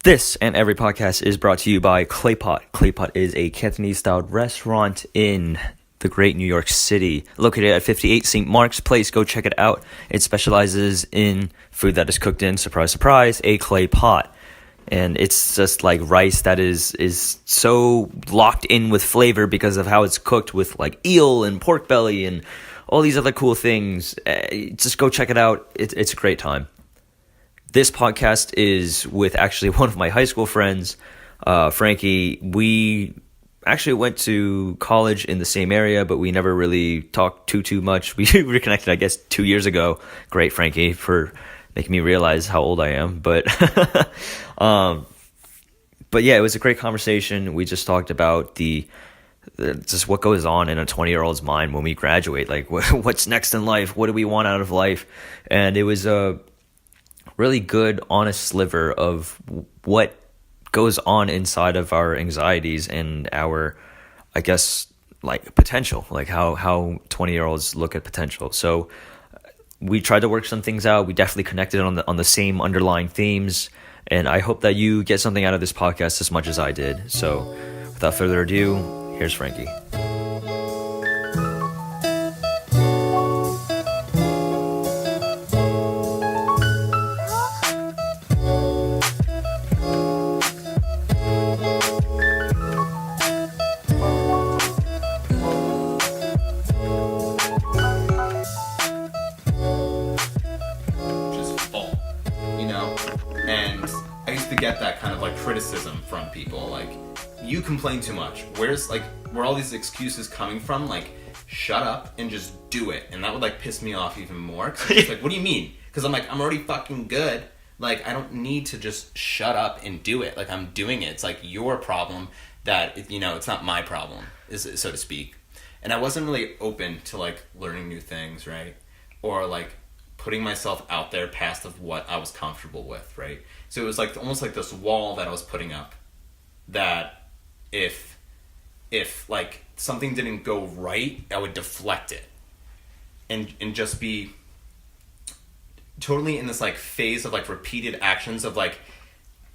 This and every podcast is brought to you by Claypot. Claypot is a Cantonese-styled restaurant in the great New York City, located at 58 St. Mark's Place. Go check it out. It specializes in food that is cooked in, surprise, surprise, a clay pot. And it's just like rice that is so locked in with flavor because of how it's cooked with like eel and pork belly and all these other cool things. Just go check it out. It's a great time. This podcast is with actually one of my high school friends, Frankie. We actually went to college in the same area, but we never really talked too much. We reconnected, I guess, 2 years ago. Great, Frankie, for making me realize how old I am. But yeah, it was a great conversation. We just talked about just what goes on in a 20-year-old's mind when we graduate. Like, what's next in life? What do we want out of life? And it was a really good, honest sliver of what goes on inside of our anxieties and our, I guess, like potential, like how 20-year-olds look at potential. So we tried to work some things out. We definitely connected on the same underlying themes, and I hope that you get something out of this podcast as much as I did. So without further ado, here's Frankie. Get that kind of like criticism from people, like, you complain too much. Where all these excuses coming from? Like, shut up and just do it. And that would like piss me off even more. Cause it's like, what do you mean? Because I'm like, I'm already fucking good. Like, I don't need to just shut up and do it. Like, I'm doing it. It's like your problem that, it's not my problem, so to speak. And I wasn't really open to like learning new things, right? Or like putting myself out there past of what I was comfortable with, right? So it was like almost like this wall that I was putting up, that if like something didn't go right, I would deflect it and just be totally in this like phase of like repeated actions of like,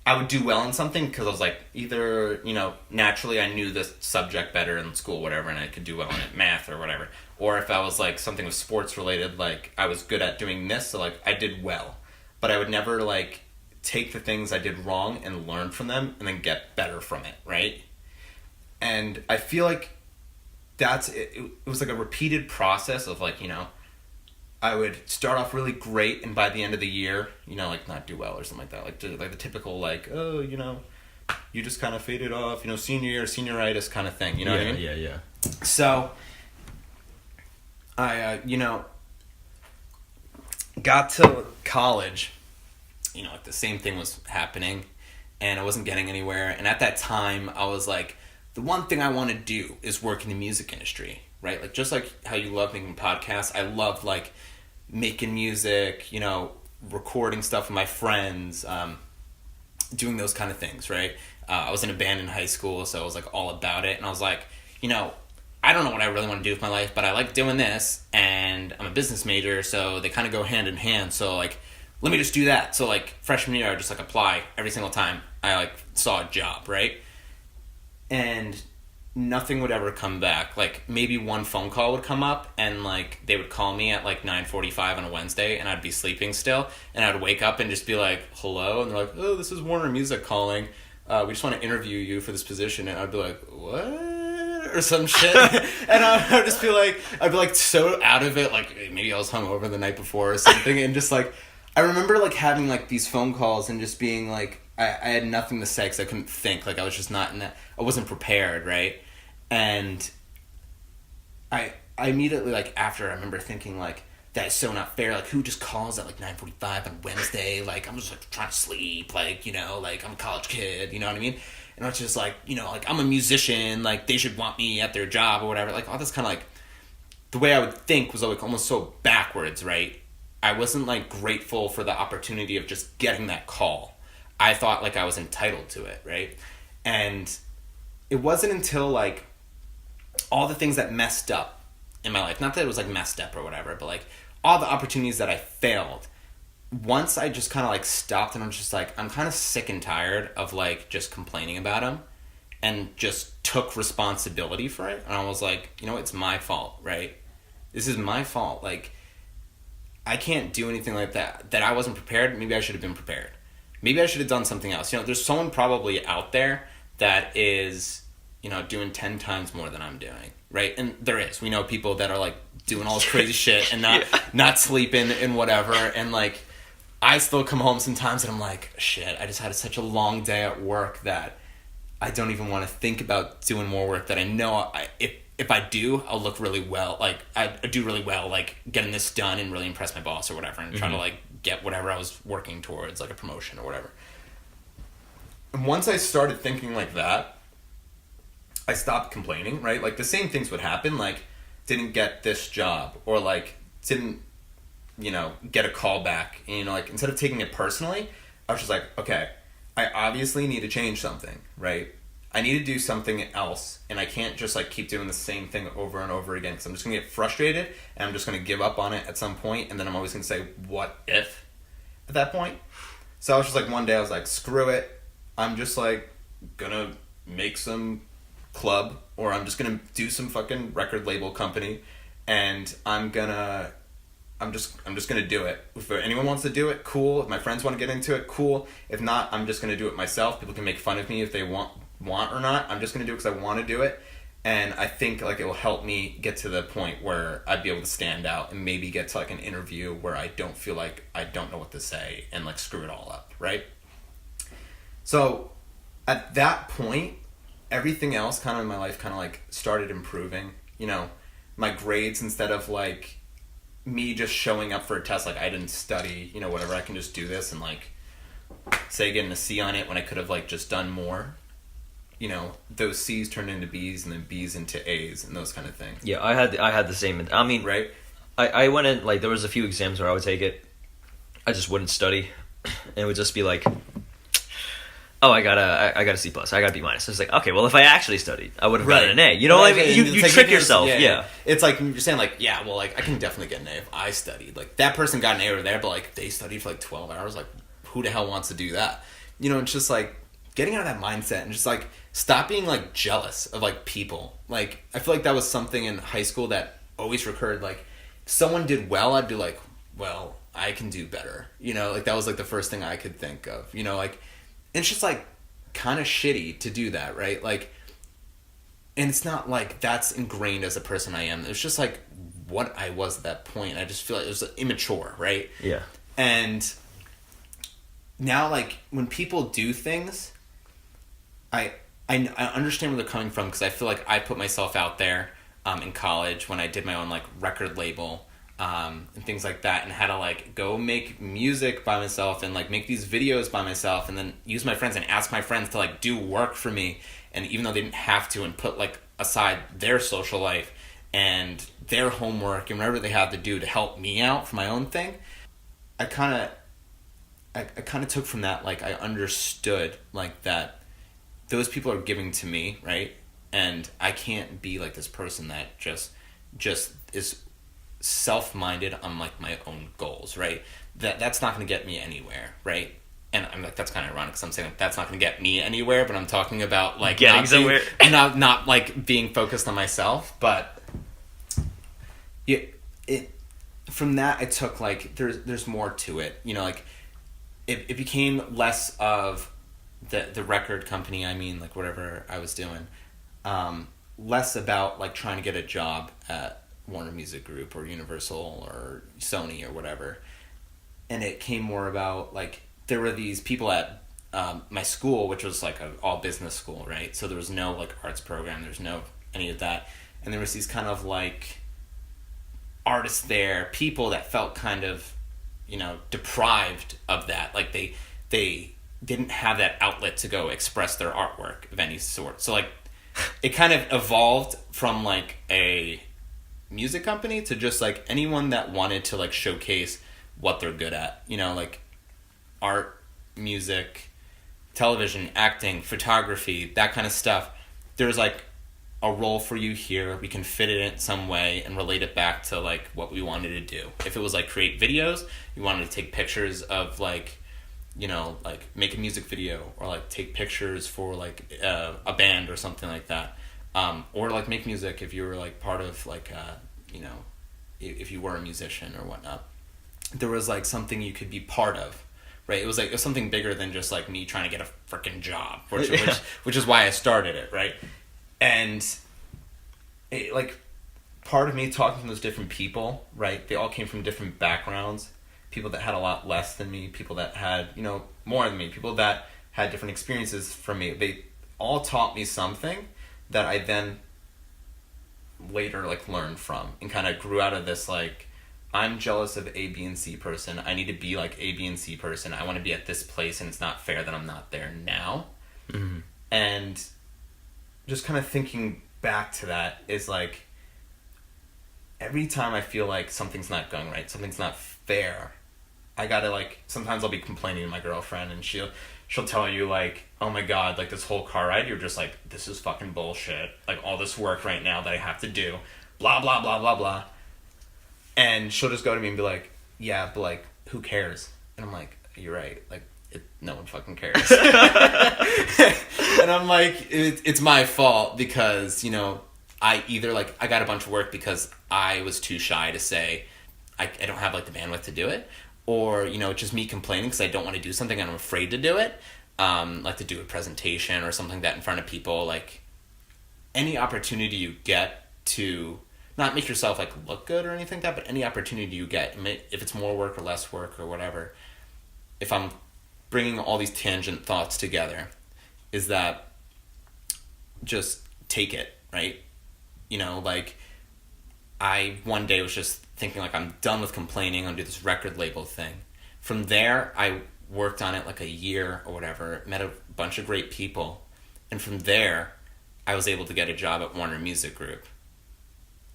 I would do well in something because I was like, either, naturally I knew this subject better in school, whatever, and I could do well in it, math or whatever. Or if I was like something with sports related, like I was good at doing this, so like I did well. But I would never like take the things I did wrong and learn from them and then get better from it, right? And I feel like that's it. It was like a repeated process of like, I would start off really great, and by the end of the year, like not do well or something like that. Like the typical like, oh, you just kind of faded off, senior year, senioritis kind of thing, what I mean? Yeah. So I, got to college, like the same thing was happening, and I wasn't getting anywhere. And at that time, I was like, the one thing I want to do is work in the music industry, right? Like, just like how you love making podcasts, I love like making music, recording stuff with my friends, doing those kind of things, right? I was in a band in high school, so I was like all about it. And I was like, I don't know what I really want to do with my life, but I like doing this, and I'm a business major, so they kind of go hand in hand. So like, let me just do that. So like freshman year, I would just like apply every single time I like saw a job, right? And nothing would ever come back. Like maybe one phone call would come up, and like they would call me at like 9:45 on a Wednesday, and I'd be sleeping still, and I'd wake up and just be like, hello, and they're like, oh, this is Warner Music calling. We just want to interview you for this position. And I'd be like, what? Or some shit. And I'd just be like, I'd be like so out of it, like maybe I was hungover the night before or something, and just like, I remember like having like these phone calls and just being like, I had nothing to say because I couldn't think, like I was just not in that, I wasn't prepared, right? And I immediately, like after, I remember thinking like, that's so not fair, like who just calls at like 9:45 on Wednesday, like I'm just like trying to sleep, like, like I'm a college kid, you know what I mean? And I was just like, like I'm a musician, like they should want me at their job or whatever, like all this kind of like, the way I would think was like almost so backwards, right? I wasn't like grateful for the opportunity of just getting that call. I thought like I was entitled to it, right? And it wasn't until like all the things that messed up in my life, not that it was like messed up or whatever, but like all the opportunities that I failed once I just kind of like stopped and I'm just like, I'm kind of sick and tired of like just complaining about him, and just took responsibility for it. And I was like, you know, it's my fault, right? This is my fault. Like, I can't do anything like that. That I wasn't prepared. Maybe I should have been prepared. Maybe I should have done something else. You know, there's someone probably out there that is, you know, doing 10 times more than I'm doing, right? And there is. We know people that are like doing all this crazy shit and not sleeping and whatever. And like, I still come home sometimes and I'm like, shit, I just had such a long day at work that I don't even want to think about doing more work, that I know if I do, I'll look really well. Like, I do really well, like, getting this done and really impress my boss or whatever, and try to, like, get whatever I was working towards, like a promotion or whatever. And once I started thinking like that, I stopped complaining, right? Like, the same things would happen, like, didn't get this job, or, like, didn't, you know, get a call back. And, you know, like, instead of taking it personally, I was just like, okay, I obviously need to change something, right? I need to do something else, and I can't just like keep doing the same thing over and over again, because I'm just going to get frustrated, and I'm just going to give up on it at some point, and then I'm always going to say, what if, at that point? So I was just like, one day I was like, screw it, I'm just like going to make some club, or I'm just going to do some fucking record label company, and I'm just going to do it. If anyone wants to do it, cool. If my friends want to get into it, cool. If not, I'm just going to do it myself. People can make fun of me if they want or not. I'm just going to do it because I want to do it. And I think like it will help me get to the point where I'd be able to stand out and maybe get to like an interview where I don't feel like I don't know what to say and like screw it all up, right? So at that point, everything else kind of in my life kind of like started improving. You know, my grades, instead of like me just showing up for a test like I didn't study, you know, whatever, I can just do this and like say getting a C on it when I could have like just done more. You know, those C's turned into B's and then B's into A's and those kind of things. Yeah, I had the same. I mean, right? I went in, like, there was a few exams where I would take it, I just wouldn't study, and it would just be like, oh, I got a C plus, I got a B minus. It's like, okay, well, if I actually studied, I would have gotten an A. You know, right. like, you like trick yourself. Yeah. It's like you're saying like, yeah, well, like I can definitely get an A if I studied. Like that person got an A over there, but like they studied for like 12 hours. Like, who the hell wants to do that? You know, it's just like getting out of that mindset and just like stop being like jealous of like people. Like I feel like that was something in high school that always recurred. Like if someone did well, I'd be like, well, I can do better. You know, like that was like the first thing I could think of. You know, like, and it's just like kind of shitty to do that, right? Like, and it's not like that's ingrained as a person I am. It's just like what I was at that point. I just feel like it was immature, right? Yeah. And now, like, when people do things, I understand where they're coming from, because I feel like I put myself out there in college when I did my own, like, record label and things like that, and had to, like, go make music by myself and, like, make these videos by myself, and then use my friends and ask my friends to, like, do work for me, and even though they didn't have to, and put, like, aside their social life and their homework and whatever they had to do to help me out for my own thing, I kind of took from that, like, I understood, like, that those people are giving to me, right? And I can't be, like, this person that just is self-minded on, like, my own goals, right? That's not going to get me anywhere, right? And I'm like, that's kind of ironic, because I'm saying, like, that's not going to get me anywhere, but I'm talking about, like, getting somewhere. not, like, being focused on myself, but from that, I took, like, there's more to it, you know, like, it became less of the record company, I mean, like, whatever I was doing, less about, like, trying to get a job at Warner Music Group or Universal or Sony or whatever, and it came more about, like, there were these people at my school, which was, like, an all business school, right? So there was no, like, arts program, there's no any of that, and there was these kind of, like, artists there, people that felt kind of, you know, deprived of that. Like, they didn't have that outlet to go express their artwork of any sort. So, like, it kind of evolved from, like, a music company to just, like, anyone that wanted to, like, showcase what they're good at. You know, like, art, music, television, acting, photography, that kind of stuff. There's, like, a role for you here. We can fit it in some way and relate it back to like what we wanted to do. If it was like create videos, you wanted to take pictures of like, you know, like make a music video, or like take pictures for like a band or something like that, or like make music if you were like part of like you know, if you were a musician or whatnot. There was like something you could be part of, right? It was something bigger than just like me trying to get a freaking job, which is why I started it, right? And it, like, part of me talking to those different people, right? They all came from different backgrounds. People that had a lot less than me, people that had, you know, more than me, people that had different experiences from me. They all taught me something that I then later like learned from, and kind of grew out of this like, I'm jealous of A, B, and C person. I need to be like A, B, and C person. I want to be at this place, and it's not fair that I'm not there now. Mm-hmm. And just kind of thinking back to that is like, every time I feel like something's not going right, something's not fair, I gotta like, sometimes I'll be complaining to my girlfriend, and she'll tell you like, oh my god, like this whole car ride, you're just like, this is fucking bullshit. Like all this work right now that I have to do, blah, blah, blah, blah, blah. And she'll just go to me and be like, yeah, but like, who cares? And I'm like, you're right. Like, no one fucking cares. And I'm like, it's my fault because, you know, I got a bunch of work because I was too shy to say I don't have like the bandwidth to do it, or, you know, just me complaining because I don't want to do something and I'm afraid to do it, like to do a presentation or something like that in front of people. Like, any opportunity you get to not make yourself like look good or anything like that, but any opportunity you get, if it's more work or less work or whatever, if I'm bringing all these tangent thoughts together, is that just take it, right? You know, like, I one day was just thinking like, I'm done with complaining, I'm gonna do this record label thing. From there, I worked on it like a year or whatever, met a bunch of great people, and from there, I was able to get a job at Warner Music Group.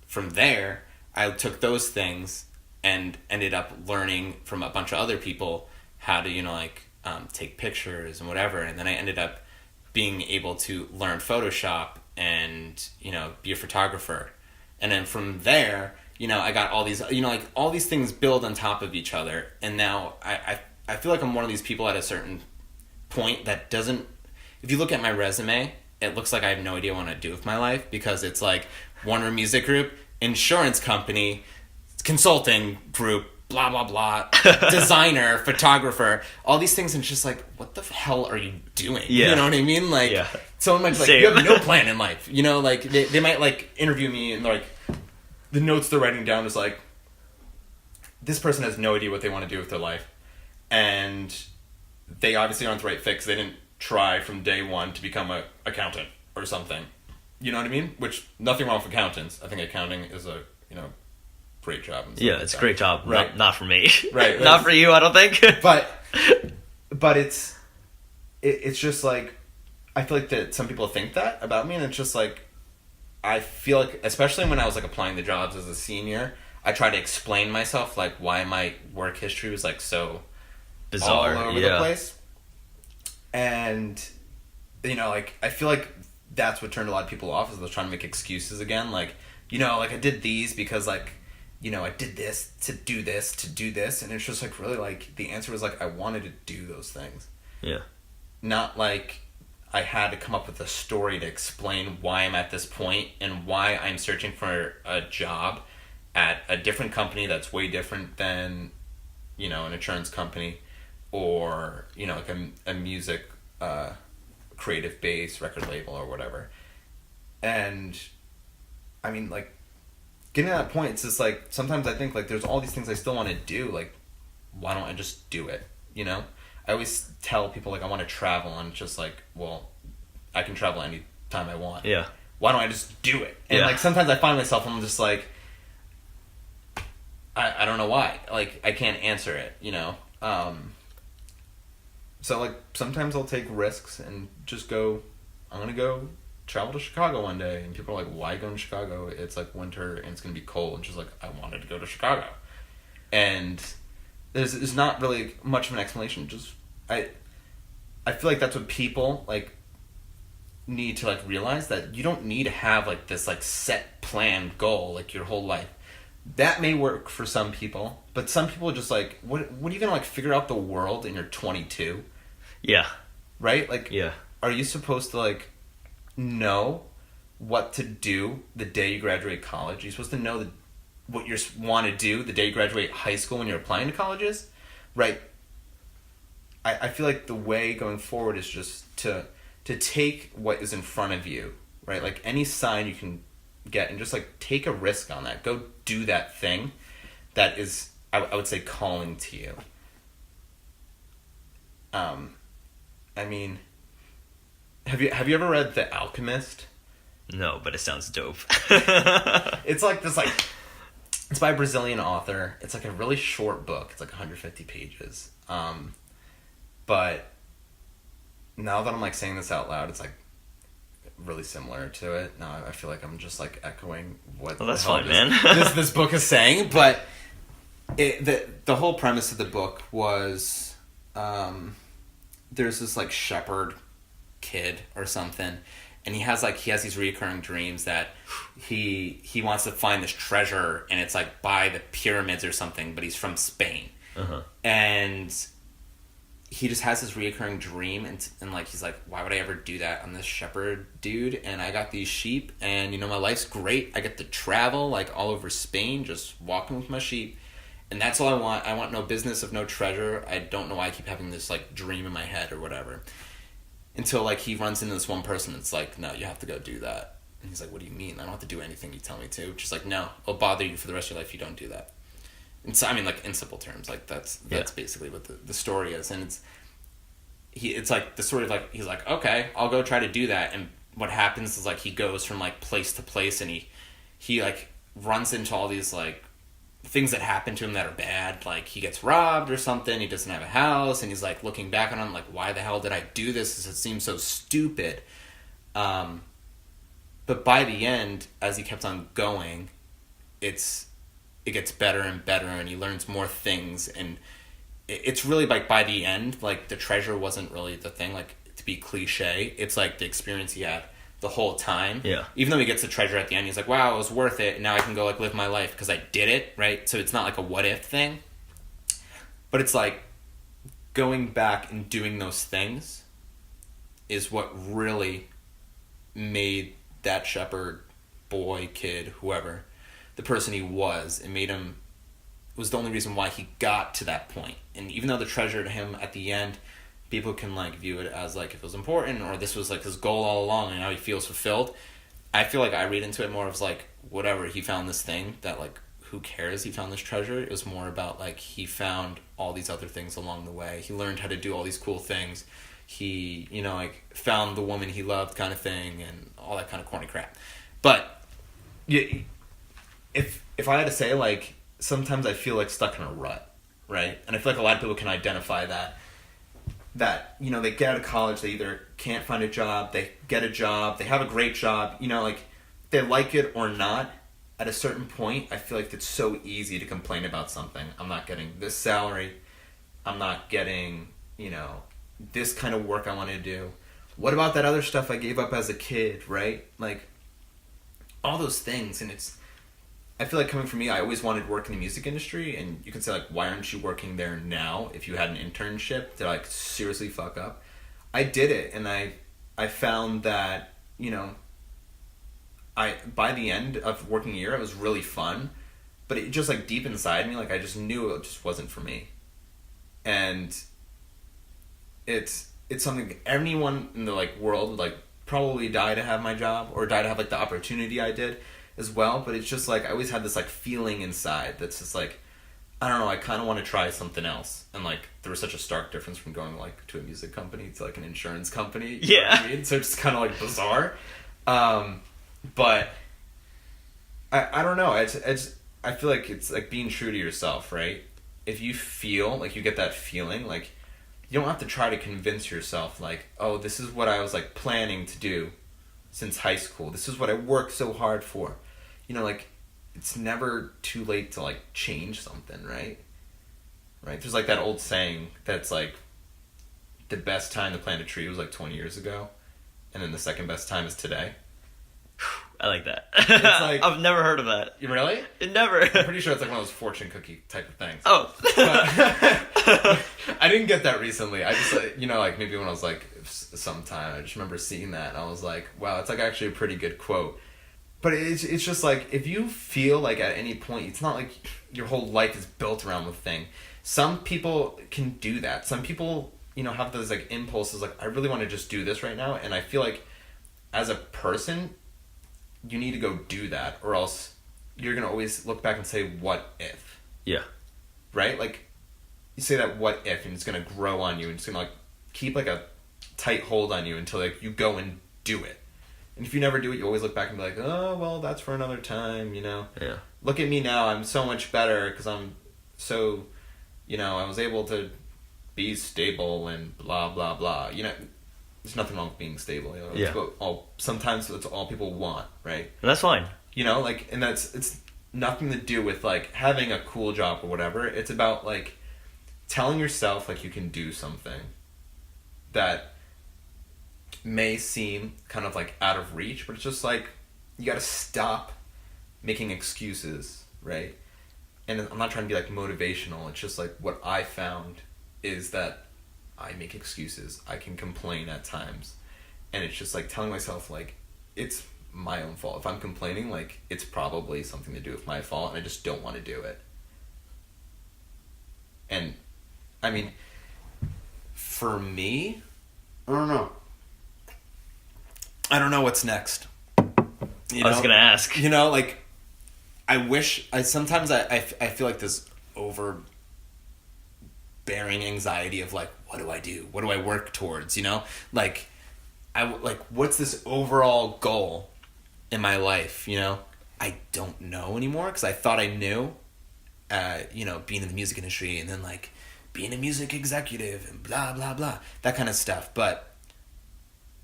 From there, I took those things and ended up learning from a bunch of other people how to, you know, like, take pictures and whatever. And then I ended up being able to learn Photoshop and, you know, be a photographer. And then from there, you know, I got all these, you know, like, all these things build on top of each other. And now I feel like I'm one of these people at a certain point that doesn't, if you look at my resume, it looks like I have no idea what I want to do with my life, because it's like Warner Music Group, insurance company, consulting group, blah, blah, blah, designer, photographer, all these things. And it's just like, what the hell are you doing? Yeah. You know what I mean? Like, yeah. Someone might be like, you have no plan in life. You know, like, they might, like, interview me, and, like, the notes they're writing down is like, this person has no idea what they want to do with their life. And they obviously aren't the right fit because they didn't try from day one to become an accountant or something. You know what I mean? Which, nothing wrong with accountants. I think accounting is a, you know, great job. Yeah, it's a great job. Right. Not for me. Right. Not for you, I don't think. But it's just like, I feel like that some people think that about me, and it's just like, I feel like, especially when I was like applying the jobs as a senior, I tried to explain myself, like, why my work history was like so bizarre, all over the place. And, you know, like, I feel like that's what turned a lot of people off, is they're trying to make excuses again. Like, you know, like, I did these because, like, you know, I did this to do this. And it's just like, really, like, the answer was like, I wanted to do those things. Yeah. Not like I had to come up with a story to explain why I'm at this point and why I'm searching for a job at a different company that's way different than, you know, an insurance company, or, you know, like a music creative base record label or whatever. And I mean, like, getting to that point, it's just like, sometimes I think like, there's all these things I still want to do, like, why don't I just do it, you know? I always tell people, like, I want to travel, and it's just like, well, I can travel any time I want. Yeah. Why don't I just do it? And like, sometimes I find myself, I'm just like, I don't know why. Like, I can't answer it, you know? So, like, sometimes I'll take risks and just go, I'm going to go travel to Chicago one day. And people are like, why go to Chicago? It's, like, winter and it's going to be cold. And she's like, I wanted to go to Chicago. And there's not really much of an explanation. Just, I feel like that's what people, like, need to like realize that you don't need to have like this like set planned goal like your whole life. That may work for some people, but some people are just like, what are you gonna like figure out the world and you're 22? Yeah. Right? Like, Yeah. are you supposed to like know what to do the day you graduate college? You're supposed to know what you want to do the day you graduate high school when you're applying to colleges, right? I feel like the way going forward is just to take what is in front of you, right? Like any sign you can get and just like take a risk on that. Go do that thing that is, I would say, calling to you. I mean, have you ever read The Alchemist? No, but it sounds dope. It's like this like, it's by a Brazilian author. It's like a really short book. It's like 150 pages. But now that I'm like saying this out loud, it's like really similar to it. Now I feel like I'm just like echoing what Well, that's fine, man. this book is saying. But the whole premise of the book was there's this like shepherd kid or something, and he has these recurring dreams that he wants to find this treasure, and it's like by the pyramids or something, but he's from Spain. Uh-huh. And he just has this reoccurring dream, and like he's like, why would I ever do that? I'm this shepherd dude, and I got these sheep, and you know, my life's great. I get to travel like all over Spain just walking with my sheep, and that's all I want. I want no business of no treasure. I don't know why I keep having this like dream in my head or whatever, until like he runs into this one person that's like, no, you have to go do that. And he's like, what do you mean? I don't have to do anything you tell me to. Just like, no, I'll bother you for the rest of your life if you don't do that. And so, I mean, like, in simple terms, like, that's basically what the story is. And it's like, the story of, like, he's like, okay, I'll go try to do that. And what happens is, like, he goes from, like, place to place, and he like, runs into all these, like, things that happen to him that are bad. Like, he gets robbed or something, he doesn't have a house, and he's, like, looking back on him, like, why the hell did I do this? It seems so stupid. But by the end, as he kept on going, it gets better and better, and he learns more things, and it's really like by the end, like the treasure wasn't really the thing, like to be cliche, it's like the experience he had the whole time. Yeah. Even though he gets the treasure at the end, he's like, wow, it was worth it, and now I can go like live my life because I did it, right? So it's not like a what if thing, but it's like going back and doing those things is what really made that shepherd boy, kid, whoever, the person he was, and made him, was the only reason why he got to that point. And even though the treasure to him at the end, people can like view it as like, if it was important, or this was like his goal all along and now he feels fulfilled, I feel like I read into it more of like, whatever, he found this thing that like, who cares, he found this treasure. It was more about like, he found all these other things along the way. He learned how to do all these cool things. He, you know, like found the woman he loved kind of thing, and all that kind of corny crap. But yeah, if I had to say, like, sometimes I feel like stuck in a rut, right? And I feel like a lot of people can identify that, you know, they get out of college, they either can't find a job, they get a job, they have a great job, you know, like, they like it or not, at a certain point, I feel like it's so easy to complain about something. I'm not getting this salary, I'm not getting, you know, this kind of work I want to do. What about that other stuff I gave up as a kid, right? Like, all those things, and I feel like coming from me, I always wanted to work in the music industry, and you can say, like, why aren't you working there now if you had an internship to, like, seriously fuck up? I did it, and I found that, you know, by the end of working a year, it was really fun, but it just, like, deep inside me, like, I just knew it just wasn't for me. And it's something anyone in the, like, world would, like, probably die to have my job, or die to have, like, the opportunity I did as well, but it's just like I always had this like feeling inside that's just like, I don't know, I kind of want to try something else. And like there was such a stark difference from going like to a music company to like an insurance company, you know what I mean? So it's kind of like bizarre, but I don't know, I feel like it's like being true to yourself, right? If you feel like you get that feeling, like you don't have to try to convince yourself like, oh, this is what I was like planning to do since high school, this is what I worked so hard for. You know, like, it's never too late to, like, change something, right? Right? There's, like, that old saying that's, like, the best time to plant a tree was, like, 20 years ago. and then the second best time is today. I like that. like- I've never heard of that. You really? Never. I'm pretty sure it's like one of those fortune cookie type of things. Oh. I didn't get that recently. I just, like maybe when I was like sometime, I just remember seeing that and I was like, wow, it's like actually a pretty good quote. But it's just like, if you feel like at any point, it's not like your whole life is built around the thing. Some people can do that. Some people, have those like impulses, like, I really want to just do this right now. And I feel like as a person, you need to go do that, or else you're going to always look back and say, what if? Yeah. Right? Like, you say that what if, and it's going to grow on you, and it's going to like keep like a tight hold on you until like you go and do it. And if you never do it, you always look back and be like, oh, well, that's for another time, Yeah. Look at me now, I'm so much better because I'm so, I was able to be stable and blah, blah, blah. There's nothing wrong with being stable. Yeah. Sometimes it's all people want, right? And that's fine. And it's nothing to do with like having a cool job or whatever. It's about like telling yourself like you can do something that may seem kind of like out of reach, but it's just like you got to stop making excuses, right? And I'm not trying to be like motivational. It's just like what I found is that I make excuses. I can complain at times, and it's just like telling myself like it's my own fault. If I'm complaining, like it's probably something to do with my fault, and I just don't want to do it. And I mean, for me, I don't know. I don't know what's next. I was gonna ask. Like, I wish. Sometimes I feel like this overbearing anxiety of like, what do I do? What do I work towards? Like, what's this overall goal in my life? I don't know anymore because I thought I knew. Being in the music industry and then like being a music executive and blah blah blah, that kind of stuff, but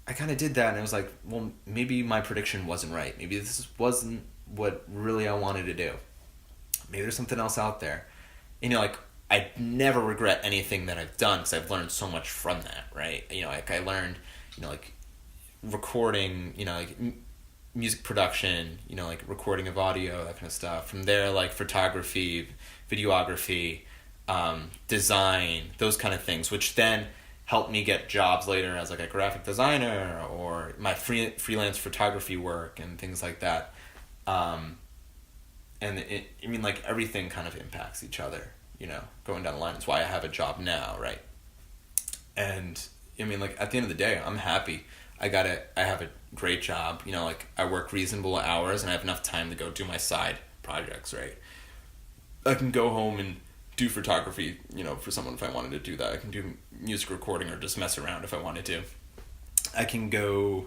I kind of did that and I was like, well, maybe my prediction wasn't right. Maybe this wasn't what really I wanted to do. Maybe there's something else out there. I never regret anything that I've done because I've learned so much from that, right? I learned, like recording, like music production, like recording of audio, that kind of stuff. From there, like photography, videography, design, those kind of things, which then helped me get jobs later as like a graphic designer or my freelance photography work and things like that. Like everything kind of impacts each other, going down the line. It's why I have a job now, right? And like at the end of the day, I'm happy. I have a great job, like I work reasonable hours and I have enough time to go do my side projects, right? I can go home and do photography, for someone if I wanted to do that. I can do music recording or just mess around if I wanted to. I can go,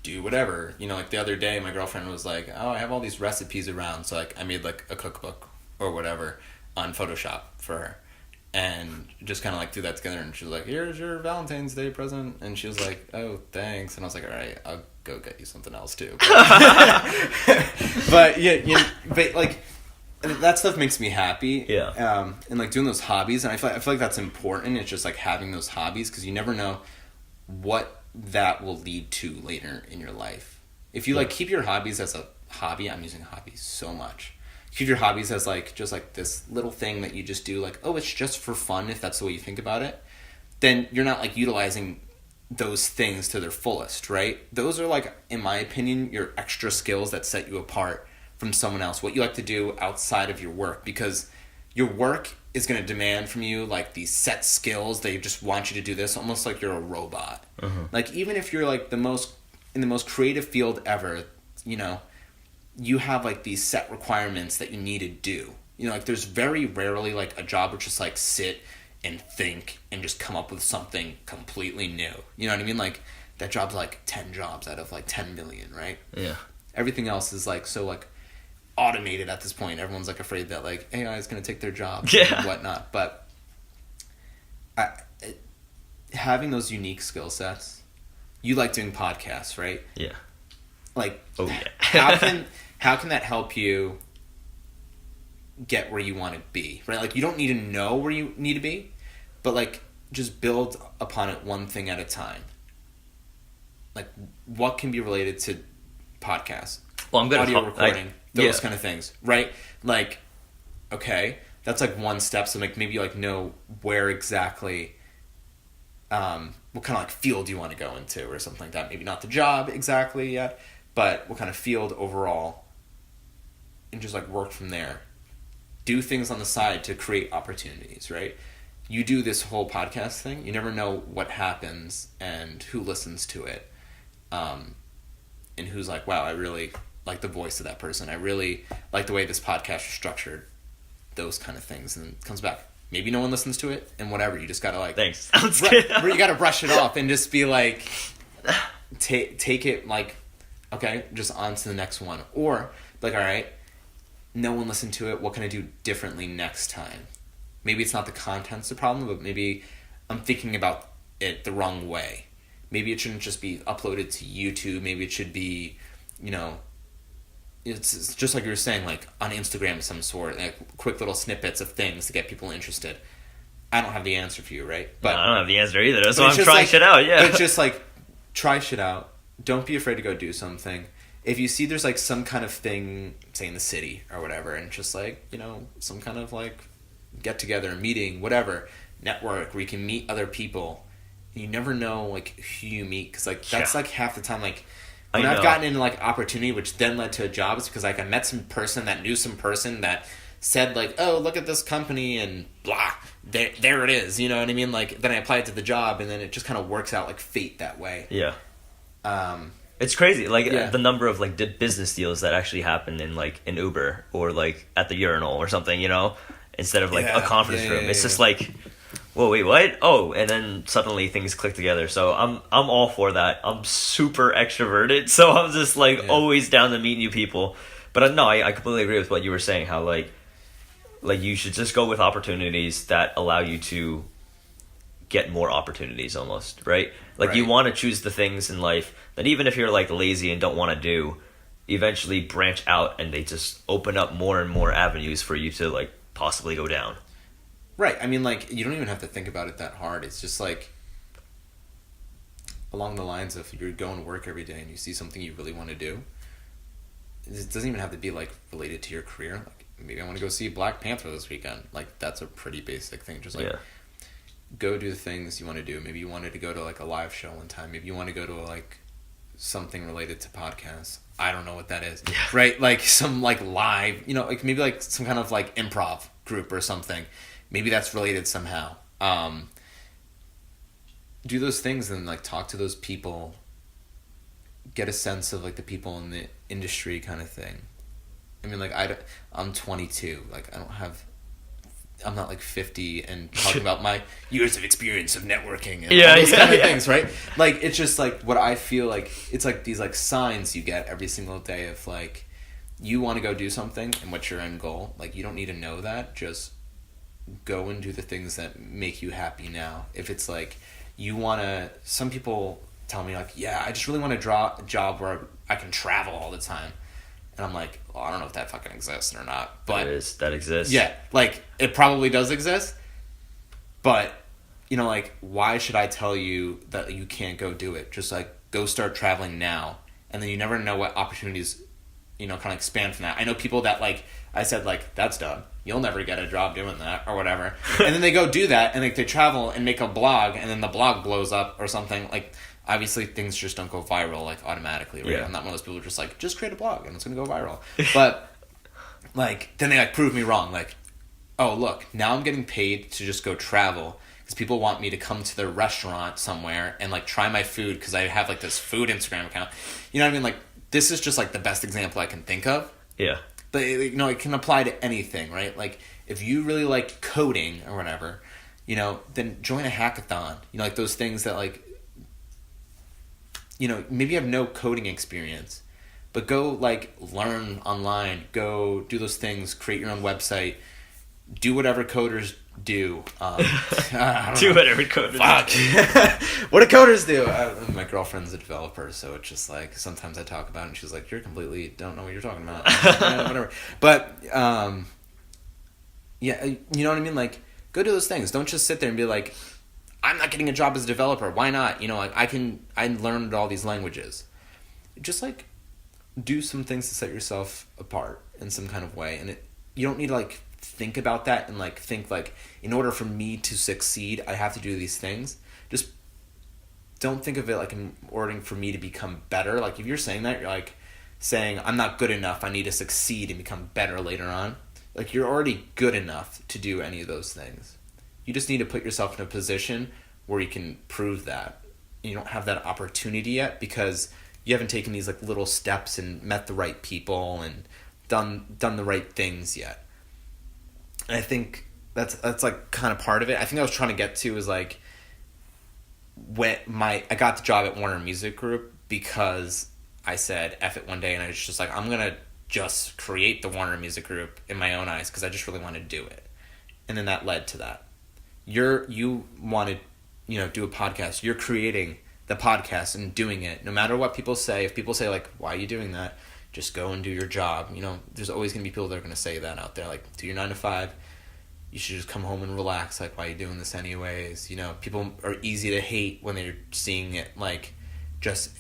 do whatever. Like the other day, my girlfriend was like, oh, I have all these recipes around. So like I made like a cookbook or whatever on Photoshop for her. And just kind of like threw that together and she was like, here's your Valentine's Day present. And she was like, oh, thanks. And I was like, all right, I'll go get you something else too. But but like, that stuff makes me happy. Yeah. And like doing those hobbies, and I feel like that's important. It's just like having those hobbies because you never know what that will lead to later in your life. If you like keep your hobbies as a hobby, I'm using hobbies so much. Keep your hobbies as like just like this little thing that you just do, like, oh, it's just for fun, if that's the way you think about it, then you're not like utilizing those things to their fullest, right? Those are like, in my opinion, your extra skills that set you apart from someone else, what you like to do outside of your work, because your work is going to demand from you like these set skills. They just want you to do this almost like you're a robot. Like even if you're like in the most creative field ever, you have like these set requirements that you need to do. Like there's very rarely like a job where just like sit and think and just come up with something completely new. You know what I mean? Like that job's like 10 jobs out of like 10 million, right? Yeah. Everything else is like so like automated at this point. Everyone's like afraid that like AI is going to take their jobs and whatnot. But having those unique skill sets, you like doing podcasts, right? Yeah. Like, oh yeah. how can that help you get where you want to be, right? Like you don't need to know where you need to be, but like just build upon it one thing at a time. like what can be related to podcasts, Well, I'm gonna audio recording, those yeah. kind of things, right? Like, okay, that's like one step. So like maybe like know where exactly, what kind of like field you want to go into or something like that. Maybe not the job exactly yet, but what kind of field overall, and just like work from there. Do things on the side to create opportunities, right? You do this whole podcast thing, you never know what happens and who listens to it, and who's like, wow, I really like the voice of that person. I really like the way this podcast is structured. Those kind of things, and it comes back. Maybe no one listens to it, and whatever. You just gotta like Thanks. you gotta brush it off and just be like, take it like, okay, just on to the next one, or like, all right, no one listened to it. What can I do differently next time? Maybe it's not the content's the problem, but maybe I'm thinking about it the wrong way. Maybe it shouldn't just be uploaded to YouTube. Maybe it should be, you know, it's just like you were saying, like on Instagram of some sort, like quick little snippets of things to get people interested. I don't have the answer for you, right? But no, I don't have the answer either. That's why I'm just trying like, shit out. Yeah, but it's just like try shit out. Don't be afraid to go do something. If you see there's like some kind of thing, say in the city or whatever, and just like, you know, some kind of like get together, meeting, whatever, network where you can meet other people. You never know like who you meet, because like that's like half the time. Like when I've gotten into like opportunity, which then led to jobs, because like I met some person that knew some person that said like, oh, look at this company and blah, there it is. You know what I mean? Like then I applied to the job, and then it just kind of works out like fate that way. Yeah. It's crazy, like Yeah. the number of like business deals that actually happen in like an Uber or like at the urinal or something, you know, instead of like a conference room. It's just like, whoa, wait, what? Oh, and then suddenly things click together. So I'm all for that. I'm super extroverted, so I'm just like always down to meet new people. But no, I completely agree with what you were saying. How like you should just go with opportunities that allow you to get more opportunities, almost, right? Like you want to choose the things in life that even if you're like lazy and don't want to do, eventually branch out and they just open up more and more avenues for you to like possibly go down. Right. I mean, like, you don't even have to think about it that hard. It's just like along the lines of you're going to work every day and you see something you really want to do. It doesn't even have to be like related to your career. Like maybe I want to go see Black Panther this weekend. Like that's a pretty basic thing. Just like go do the things you want to do. Maybe you wanted to go to like a live show one time. Maybe you want to go to like something related to podcasts. I don't know what that is. Yeah. Right? Like some like live, you know, like maybe like some kind of like improv group or something. Maybe that's related somehow. Do those things and like talk to those people. Get a sense of like the people in the industry kind of thing. I mean, like I'm 22. Like I'm not like 50 and talking about my years of experience of networking and all those kind of things, right? Like it's just like what I feel like it's like these like signs you get every single day of like you want to go do something and what's your end goal. Like you don't need to know that. Just go and do the things that make you happy now. If it's like you want to, some people tell me like, yeah, I just really want to draw a job where I can travel all the time. And I'm like, well, I don't know if that fucking exists or not. But that exists. Yeah, like it probably does exist. But you know, like, why should I tell you that you can't go do it? Just like go start traveling now, and then you never know what opportunities, you know, kind of expand from that. I know people that like I said like that's dumb. You'll never get a job doing that or whatever. And then they go do that, and like they travel and make a blog, and then the blog blows up or something like. Obviously, things just don't go viral, like, automatically, right? Yeah. I'm not one of those people who are just, like, just create a blog, and it's going to go viral. But, like, then they, like, prove me wrong. Like, oh, look, now I'm getting paid to just go travel because people want me to come to their restaurant somewhere and, like, try my food because I have, like, this food Instagram account. You know what I mean? Like, this is just, like, the best example I can think of. Yeah. But, you know, it can apply to anything, right? Like, if you really like coding or whatever, you know, then join a hackathon. You know, like, those things that, like, you know, maybe you have no coding experience, but go, like, learn online, go do those things, create your own website, do whatever coders do. Do whatever coders do. What do coders do? My girlfriend's a developer, so it's just, like, sometimes I talk about it, and she's like, you're completely don't know what you're talking about. Whatever. But, yeah, you know what I mean? Like, go do those things. Don't just sit there and be like, I'm not getting a job as a developer. Why not? You know, like I learned all these languages. Just like do some things to set yourself apart in some kind of way. And you don't need to like think about that and like think like, in order for me to succeed, I have to do these things. Just don't think of it like in order for me to become better. Like if you're saying that, you're like saying, I'm not good enough, I need to succeed and become better later on. Like you're already good enough to do any of those things. You just need to put yourself in a position where you can prove that. You don't have that opportunity yet because you haven't taken these like little steps and met the right people and done the right things yet. And I think that's like kind of part of it. I think I was trying to get to is like when I got the job at Warner Music Group because I said F it one day and I was just like, I'm gonna just create the Warner Music Group in my own eyes because I just really want to do it. And then that led to that. You want to, you know, do a podcast. You're creating the podcast and doing it. No matter what people say, if people say like, why are you doing that? Just go and do your job. You know, there's always going to be people that are going to say that out there. Like, do your 9 to 5. You should just come home and relax. Like, why are you doing this anyways? You know, people are easy to hate when they're seeing it like just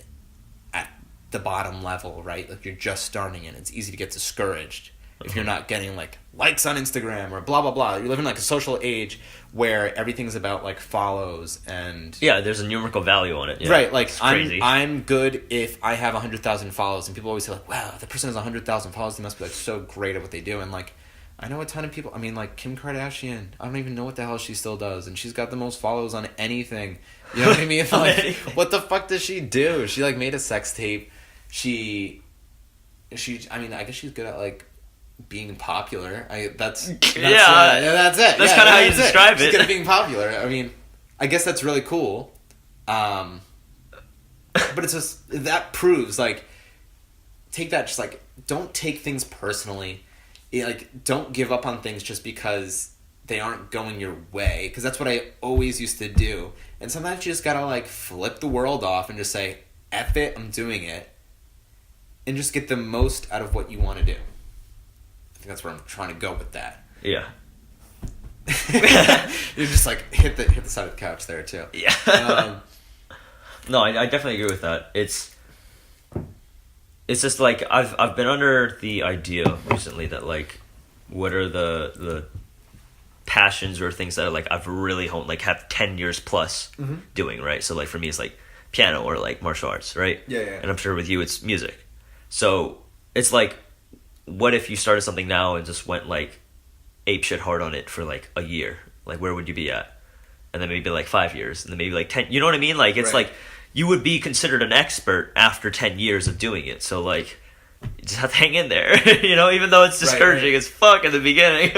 at the bottom level, right? Like you're just starting it. It's easy to get discouraged if you're not getting like likes on Instagram or blah blah blah. You're living like a social age where everything's about like follows and there's a numerical value on it. Yeah. Right, like crazy. I'm good if I have 100,000 follows, and people always say like, wow, the person has 100,000 follows, they must be like so great at what they do. And like I know a ton of people. I mean, like Kim Kardashian, I don't even know what the hell she still does, and she's got the most follows on anything. You know what I mean? Like, what the fuck does she do? She like made a sex tape. She I mean, I guess she's good at like being popular. That's it. That's kind of how you describe it. She's good at being popular. I mean, I guess that's really cool. But it's just, that proves like, take that, just like, don't take things personally. Like, don't give up on things just because they aren't going your way. Because that's what I always used to do. And sometimes you just gotta like flip the world off and just say, F it, I'm doing it. And just get the most out of what you want to do. I think that's where I'm trying to go with that. Yeah. You're just like hit the side of the couch there too. Yeah. No, I definitely agree with that. It's just like I've been under the idea recently that like, what are the passions or things that like I've really honed, like have 10 years plus doing, right? So like for me it's like piano or like martial arts, right? Yeah. And I'm sure with you it's music. So it's like, what if you started something now and just went like apeshit hard on it for like a year? Like where would you be at? And then maybe like 5 years, and then maybe like 10. You know what I mean? Like it's right. like you would be considered an expert after 10 years of doing it. So like you just have to hang in there, you know, even though it's discouraging as fuck at the beginning.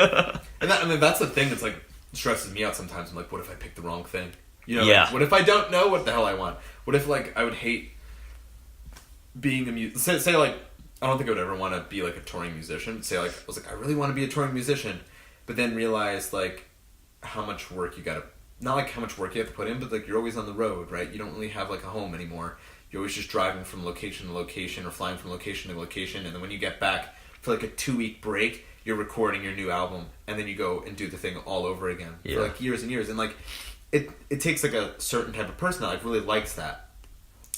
And that, I mean, that's the thing that's like stresses me out sometimes. I'm like, what if I pick the wrong thing? You know, Yeah. like, what if I don't know what the hell I want? What if like I would hate being a musician? Say like, I don't think I would ever want to be like a touring musician. Say like, I was like, I really want to be a touring musician, but then realize like how much work you gotta, not like how much work you have to put in, but like you're always on the road, right? You don't really have like a home anymore. You're always just driving from location to location or flying from location to location, and then when you get back for like a 2-week break, you're recording your new album, and then you go and do the thing all over again for like years and years. And like it takes like a certain type of person that like really likes that.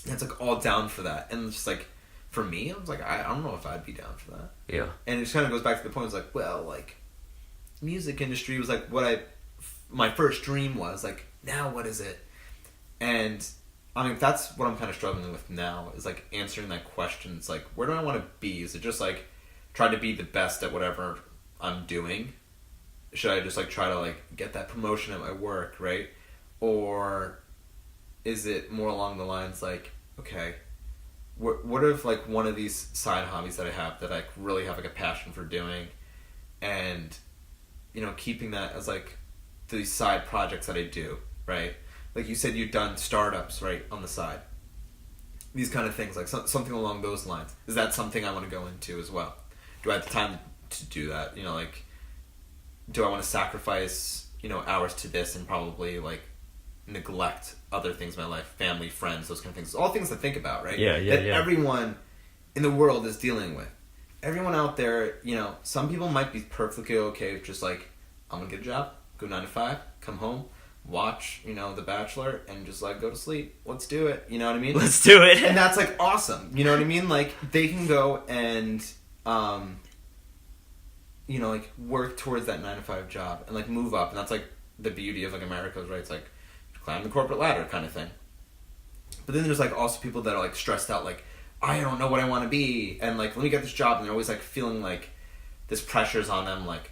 And it's like all down for that. And it's just like, for me, I was like, I don't know if I'd be down for that. Yeah. And it just kind of goes back to the point, it's like, well, like, music industry was like what my first dream was. Like, now what is it? And I mean, that's what I'm kind of struggling with now, is like answering that question. It's like, where do I want to be? Is it just like try to be the best at whatever I'm doing? Should I just like try to like get that promotion at my work, right? Or is it more along the lines like, okay, what if like one of these side hobbies that I have that I really have like a passion for doing, and you know, keeping that as like these side projects that I do, right? Like you said, you've done startups, right, on the side. These kind of things, like something along those lines. Is that something I want to go into as well? Do I have the time to do that? You know, like, do I want to sacrifice, you know, hours to this and probably like neglect other things in my life, family, friends, those kind of things? All things to think about, right? Yeah. That everyone in the world is dealing with. Everyone out there, you know, some people might be perfectly okay with just like, I'm gonna get a job, go 9 to 5, come home, watch, The Bachelor and just like go to sleep. Let's do it. You know what I mean? Let's do it. And that's like awesome. You know what I mean? Like they can go and like work towards that 9-to-5 job and like move up, and that's like the beauty of like America's, right? It's like climb the corporate ladder kind of thing. But then there's like also people that are like stressed out, like I don't know what I want to be, and like let me get this job, and they're always like feeling like this pressure's on them, like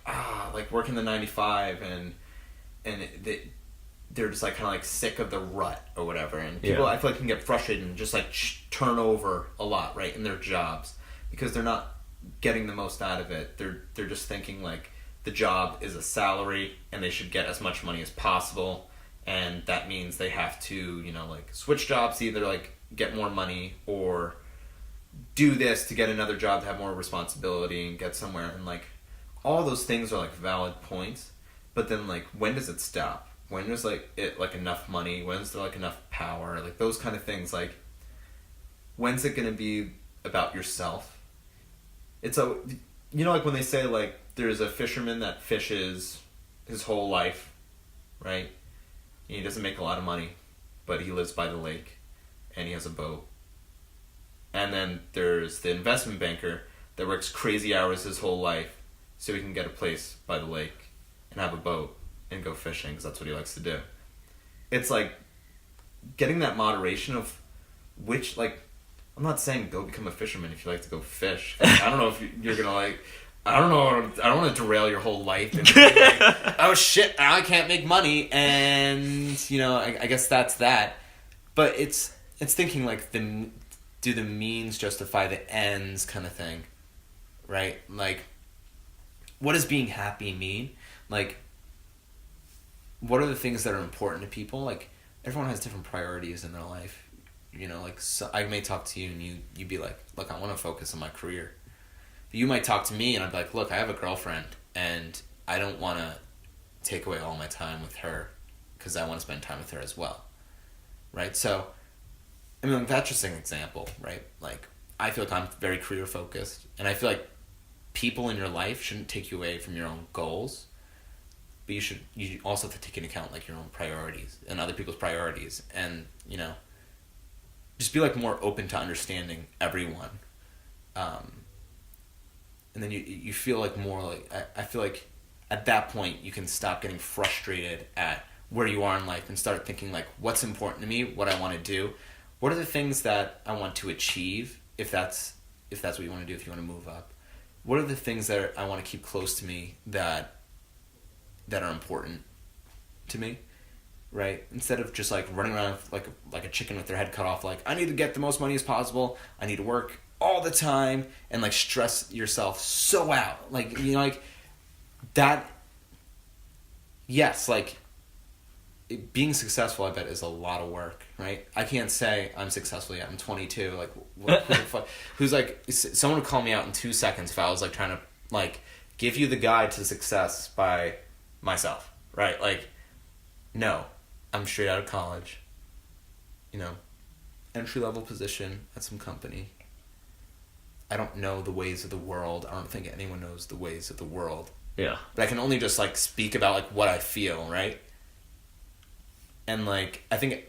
like working the 9-to-5, and they're just like kind of like sick of the rut or whatever, and people I feel like can get frustrated and just like turn over a lot, right, in their jobs because they're not getting the most out of it. They're just thinking like the job is a salary and they should get as much money as possible, and that means they have to like switch jobs to either like get more money or do this to get another job to have more responsibility and get somewhere, and like all those things are like valid points, but then like when does it stop? When there's like it like enough money? When's there like enough power? Like those kind of things. Like when's it gonna be about yourself? It's like when they say like there's a fisherman that fishes his whole life, right? And he doesn't make a lot of money, but he lives by the lake and he has a boat. And then there's the investment banker that works crazy hours his whole life so he can get a place by the lake and have a boat and go fishing because that's what he likes to do. It's like getting that moderation of which, like, I'm not saying go become a fisherman if you like to go fish. I don't know if you're going to like, I don't know, I don't want to derail your whole life and be like, oh shit, I can't make money, and I guess that's that. But it's thinking like do the means justify the ends kind of thing, right? Like, what does being happy mean? Like, what are the things that are important to people? Like, everyone has different priorities in their life. Like, so I may talk to you and you'd be like, look, I want to focus on my career. But you might talk to me and I'd be like, look, I have a girlfriend and I don't want to take away all my time with her because I want to spend time with her as well, right? So, I mean, that's just an example, right? Like, I feel like I'm very career focused, and I feel like people in your life shouldn't take you away from your own goals, but you also have to take into account like your own priorities and other people's priorities, and just be like more open to understanding everyone, and then you feel like more like I feel like at that point you can stop getting frustrated at where you are in life and start thinking like, what's important to me, what I want to do. What are the things that I want to achieve, if that's what you want to do, if you want to move up? What are the things that I want to keep close to me that are important to me, right? Instead of just like running around like a chicken with their head cut off, like I need to get the most money as possible, I need to work all the time and like stress yourself so out. Like, like that, yes, like being successful, I bet, is a lot of work, right? I can't say I'm successful yet. I'm 22. Like, who the fuck? Who's like, someone would call me out in 2 seconds if I was like trying to like give you the guide to success by myself, right? Like, no, I'm straight out of college. Entry level position at some company. I don't know the ways of the world. I don't think anyone knows the ways of the world. Yeah. But I can only just like speak about like what I feel, right? And, like, I think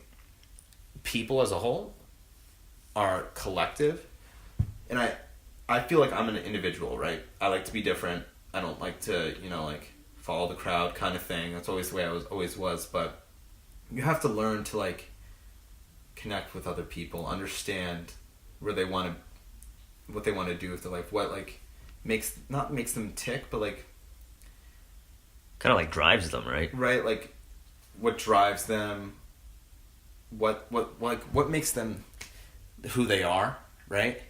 people as a whole are collective. And I feel like I'm an individual, right? I like to be different. I don't like to, like, follow the crowd kind of thing. That's always the way I always was. But you have to learn to, like, connect with other people, understand where they want to, what they want to do with their life, what, like, makes them tick, but, like... Kind of, like, drives them, right? Right, like... What drives them, what makes them who they are, right?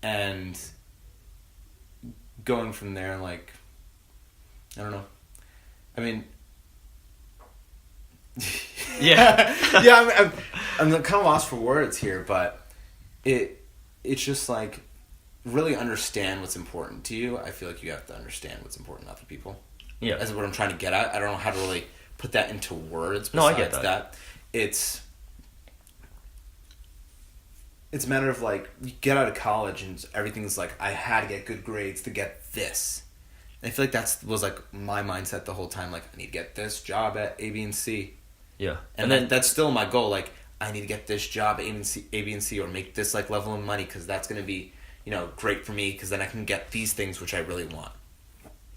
And going from there, like, I don't know. I mean, yeah, yeah. I'm kind of lost for words here, but it's just like really understand what's important to you. I feel like you have to understand what's important to other people. Yeah, that's what I'm trying to get at. I don't know how to really put that into words. No, I get that. It's a matter of like, you get out of college and everything's like, I had to get good grades to get this. And I feel like was like my mindset the whole time. Like, I need to get this job at A, B, and C. Yeah. And then that's still my goal. Like, I need to get this job at A, B, and C, or make this like level of money because that's gonna be, you know, great for me because then I can get these things which I really want.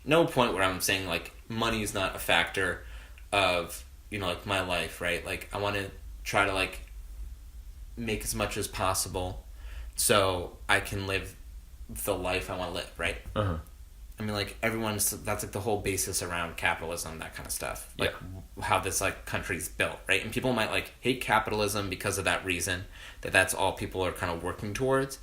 No point where I'm saying like money is not a factor of, you know, like my life, right? Like, I want to try to like make as much as possible so I can live the life I want to live, right? Uh-huh. I mean, like, that's like the whole basis around capitalism, that kind of stuff. Like, how this, like, country's built, right? And people might, like, hate capitalism because of that reason, that's all people are kind of working towards.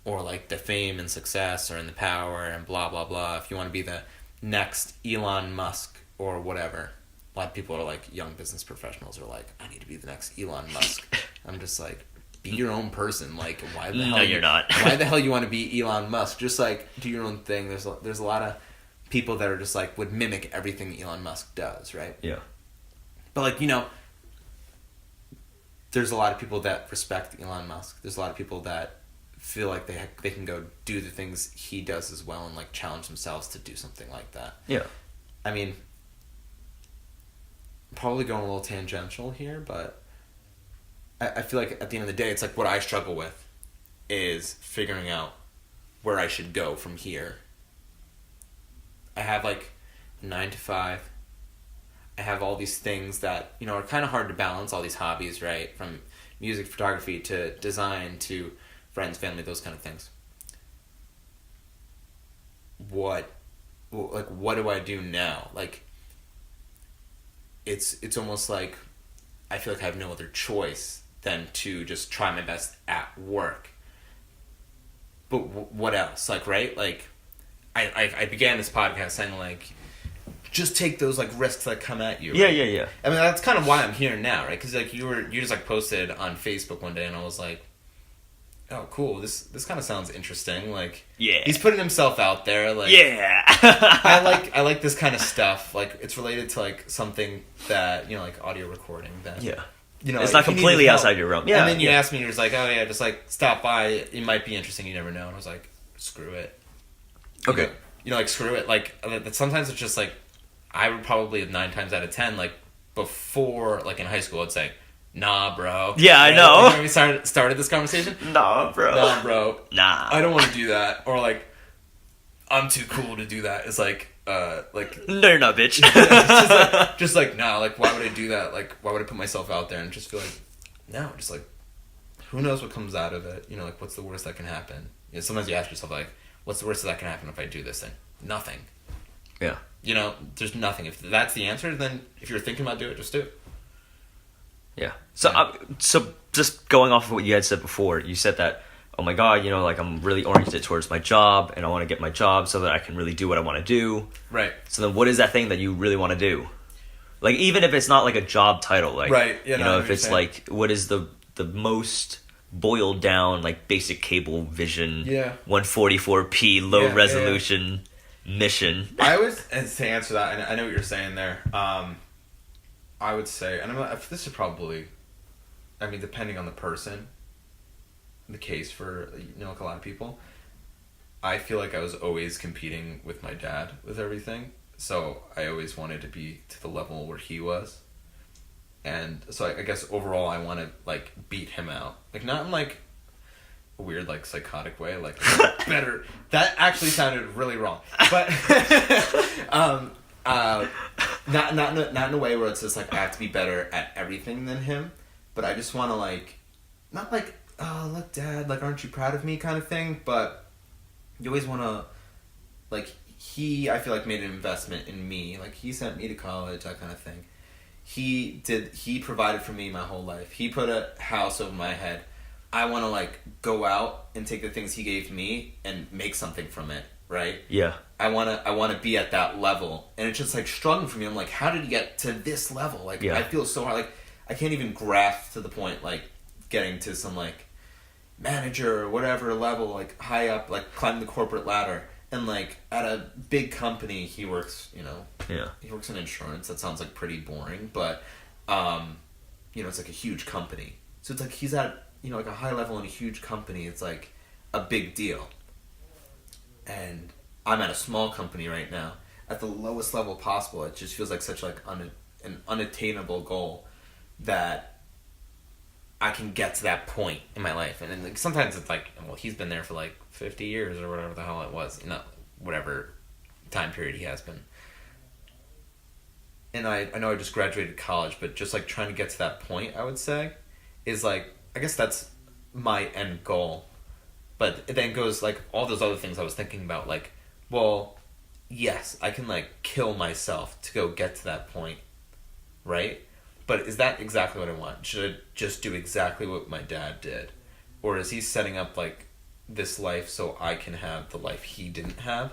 Or, like, the fame and success or in the power and blah, blah, blah. If you want to be the next Elon Musk or whatever. A lot of people are, like, young business professionals are like, I need to be the next Elon Musk. I'm just like... Be your own person. Like, why the hell? No, you're not. Why the hell you want to be Elon Musk? Just like do your own thing. There's a lot of people that are just like would mimic everything Elon Musk does, right? Yeah. But like, you know, there's a lot of people that respect Elon Musk. There's a lot of people that feel like they can go do the things he does as well and like challenge themselves to do something like that. Yeah. I mean, I'm probably going a little tangential here, but I feel like at the end of the day, it's like what I struggle with is figuring out where I should go from here. I have like 9 to 5. I have all these things that, you know, are kind of hard to balance, all these hobbies, right? From music, photography to design to friends, family, those kind of things. What do I do now? Like, it's almost like I feel like I have no other choice than to just try my best at work. But what else? Like, right? Like, I began this podcast saying, like, just take those, like, risks that come at you. Yeah, right? yeah. I mean, that's kind of why I'm here now, right? Because, like, you just, like, posted on Facebook one day, and I was like, oh, cool, this kind of sounds interesting. Like, yeah, he's putting himself out there. Like, yeah. I like this kind of stuff. Like, it's related to, like, something that, you know, like, audio recording. That, yeah. You know, it's not completely outside your realm. Yeah. And then you asked me, you was like, oh yeah, just like stop by. It might be interesting. You never know. And I was like, screw it. Okay. You know, like screw it. Like sometimes it's just like, I would probably 9 times out of 10, like before, like in high school, I'd say, nah, bro. Yeah, I know. Like, when we started this conversation. Nah, bro. Nah, bro. Nah. I don't want to do that. Or like, I'm too cool to do that. It's like. No, you're not, bitch. just like nah, like why would I do that? Like why would I put myself out there and just feel like no, just like who knows what comes out of it? You know, like what's the worst that can happen? You know, sometimes you ask yourself like, what's the worst that can happen if I do this thing? Nothing. Yeah. You know, there's nothing. If that's the answer, then if you're thinking about doing it, just do it. Yeah. So just going off of what you had said before, you said that, oh my God, you know, like I'm really oriented towards my job and I want to get my job so that I can really do what I want to do. Right. So then what is that thing that you really want to do? Like, even if it's not like a job title, like, right. Yeah, you know, if it's like, what is the most boiled down, like basic cable vision, 144p, low resolution mission? I was, and to answer that, and I know what you're saying there, I would say, and this is probably, I mean, depending on the person, the case for, you know, like a lot of people, I feel like I was always competing with my dad with everything, so I always wanted to be to the level where he was, and so I guess overall I want to like beat him out, like not in like a weird like psychotic way, like better. That actually sounded really wrong, but not in a way where it's just like I have to be better at everything than him, but I just want to like, not like, oh, look, Dad, like, aren't you proud of me kind of thing, but you always want to, like, I feel like made an investment in me, like, he sent me to college, that kind of thing. He provided for me my whole life. He put a house over my head. I want to, like, go out and take the things he gave me and make something from it, right? Yeah. I want to be at that level, and it's just, like, struggling for me. I'm like, how did you get to this level? Like, I feel so hard, like, I can't even grasp to the point, like, getting to some like manager or whatever level, like high up, like climb the corporate ladder, and like at a big company he works, you know, he works in insurance. That sounds like pretty boring, but you know, it's like a huge company, so it's like he's at, you know, like a high level in a huge company. It's like a big deal, and I'm at a small company right now, at the lowest level possible. It just feels like such like an unattainable goal that I can get to that point in my life. And then like, sometimes it's like, well, he's been there for like 50 years or whatever the hell it was, whatever time period he has been. And I know I just graduated college, but just like trying to get to that point, I would say, is like, I guess that's my end goal. But it then goes like all those other things I was thinking about, like, well, yes, I can like kill myself to go get to that point, right? But is that exactly what I want? Should I just do exactly what my dad did? Or is he setting up like this life so I can have the life he didn't have?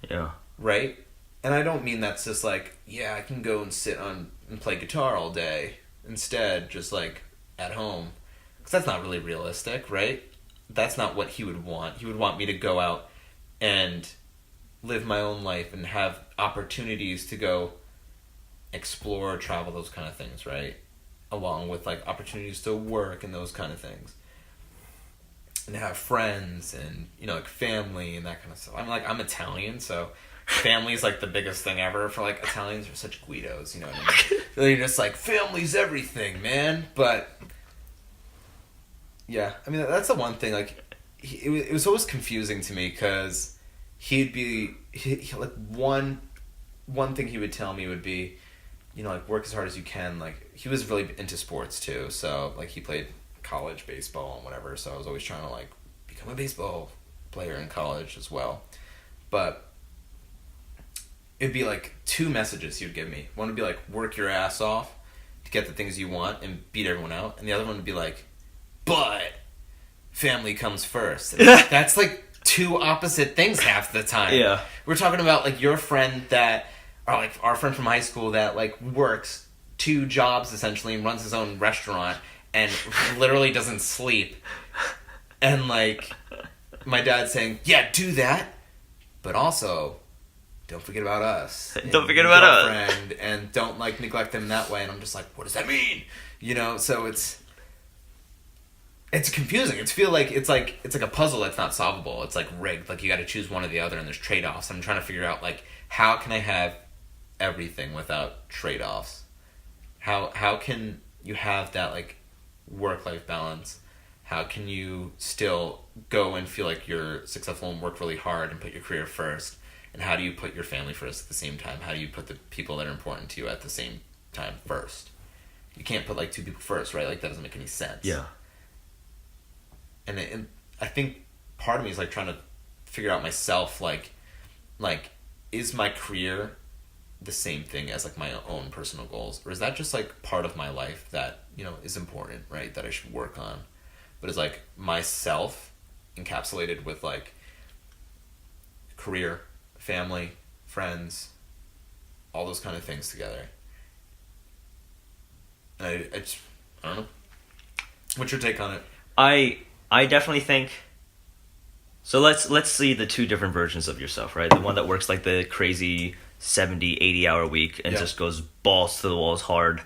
Yeah. Right? And I don't mean that's just like, yeah, I can go and sit on and play guitar all day instead, just like at home. Because that's not really realistic, right? That's not what he would want. He would want me to go out and live my own life and have opportunities to go explore, travel, those kind of things, right? Along with like opportunities to work and those kind of things. And have friends and, like family and that kind of stuff. I'm Italian, so family is like the biggest thing ever for like Italians. Are such Guidos, you know what I mean? They're just like, family's everything, man. But yeah, I mean, that's the one thing, like, it was always confusing to me, because he'd be, like, one thing he would tell me would be, like, work as hard as you can, like, he was really into sports, too, so, like, he played college baseball and whatever, so I was always trying to, like, become a baseball player in college as well, but it'd be, like, 2 messages he would give me. One would be, like, work your ass off to get the things you want and beat everyone out, and the other one would be, like, but family comes first. That's like 2 opposite things half the time. Yeah. We're talking about like your friend that, or like our friend from high school that like works 2 jobs essentially and runs his own restaurant and literally doesn't sleep. And like my dad saying, yeah, do that, but also don't forget about us. Don't forget about us. And don't like neglect them that way. And I'm just like, what does that mean? So it's confusing. It's like a puzzle that's not solvable. It's like rigged. Like you got to choose one or the other, and there's trade-offs. I'm trying to figure out like how can I have everything without trade-offs? How can you have that like work-life balance? How can you still go and feel like you're successful and work really hard and put your career first? And how do you put your family first at the same time? How do you put the people that are important to you at the same time first? You can't put like 2 people first, right? Like that doesn't make any sense. Yeah. And I think part of me is like trying to figure out myself, like is my career the same thing as like my own personal goals, or is that just like part of my life that is important, right? That I should work on, but is like myself encapsulated with like career, family, friends, all those kind of things together. And I don't know. What's your take on it? I definitely think. So let's see the 2 different versions of yourself, right? The one that works like the crazy 70, 80-hour week and just goes balls to the walls hard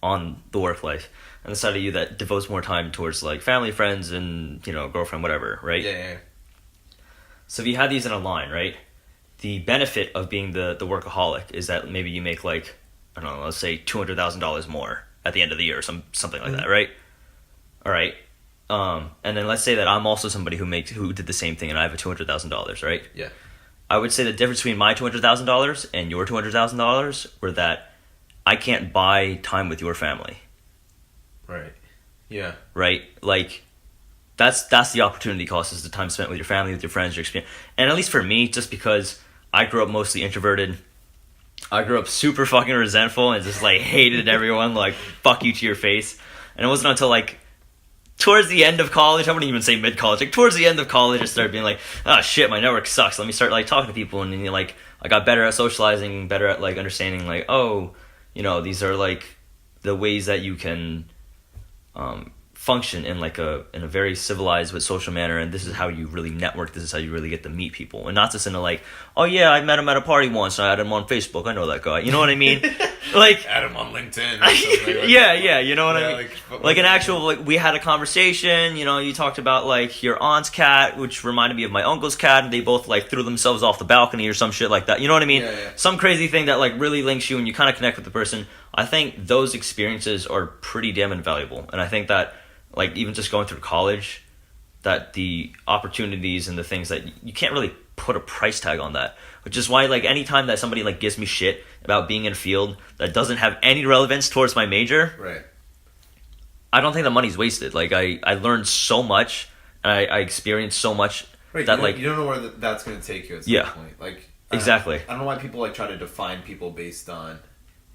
on the work life, and the side of you that devotes more time towards like family, friends, and girlfriend, whatever, right? Yeah. So if you had these in a line, right? The benefit of being the workaholic is that maybe you make like, I don't know, let's say $200,000 more at the end of the year or something like that, right? All right. And then let's say that I'm also somebody who did the same thing and I have a $200,000, right? Yeah. I would say the difference between my $200,000 and your $200,000 were that I can't buy time with your family. Right. Yeah. Right? Like, that's the opportunity cost, is the time spent with your family, with your friends, your experience. And at least for me, just because I grew up mostly introverted, I grew up super fucking resentful and just like hated everyone, like fuck you to your face. And it wasn't until like towards the end of college, I wouldn't even say mid-college, like towards the end of college, I started being like, oh shit, my network sucks. Let me start like talking to people, and then like I got better at socializing, better at like understanding like, oh, these are like the ways that you can function in a very civilized but social manner, and this is how you really network, this is how you really get to meet people, and not just in a like, oh yeah, I met him at a party once and I added him on Facebook, I know that guy, you know what I mean? Like add him on LinkedIn or something like yeah, you know what I mean? Like An actual, like, we had a conversation, you know, you talked about like your aunt's cat, which reminded me of my uncle's cat, and they both like threw themselves off the balcony or some shit like that, you know what I mean? Yeah. Some crazy thing that like really links you and you kind of connect with the person. I think those experiences are pretty damn invaluable, and I think that like even just going through college, that the opportunities and the things that you can't really put a price tag on that, which is why like anytime that somebody like gives me shit about being in a field that doesn't have any relevance towards my major, Right. I don't think the money's wasted. Like I learned so much and I experienced so much Right. that You don't know where that's going to take you at some Yeah. point. Like Exactly. I don't know why people like try to define people based on.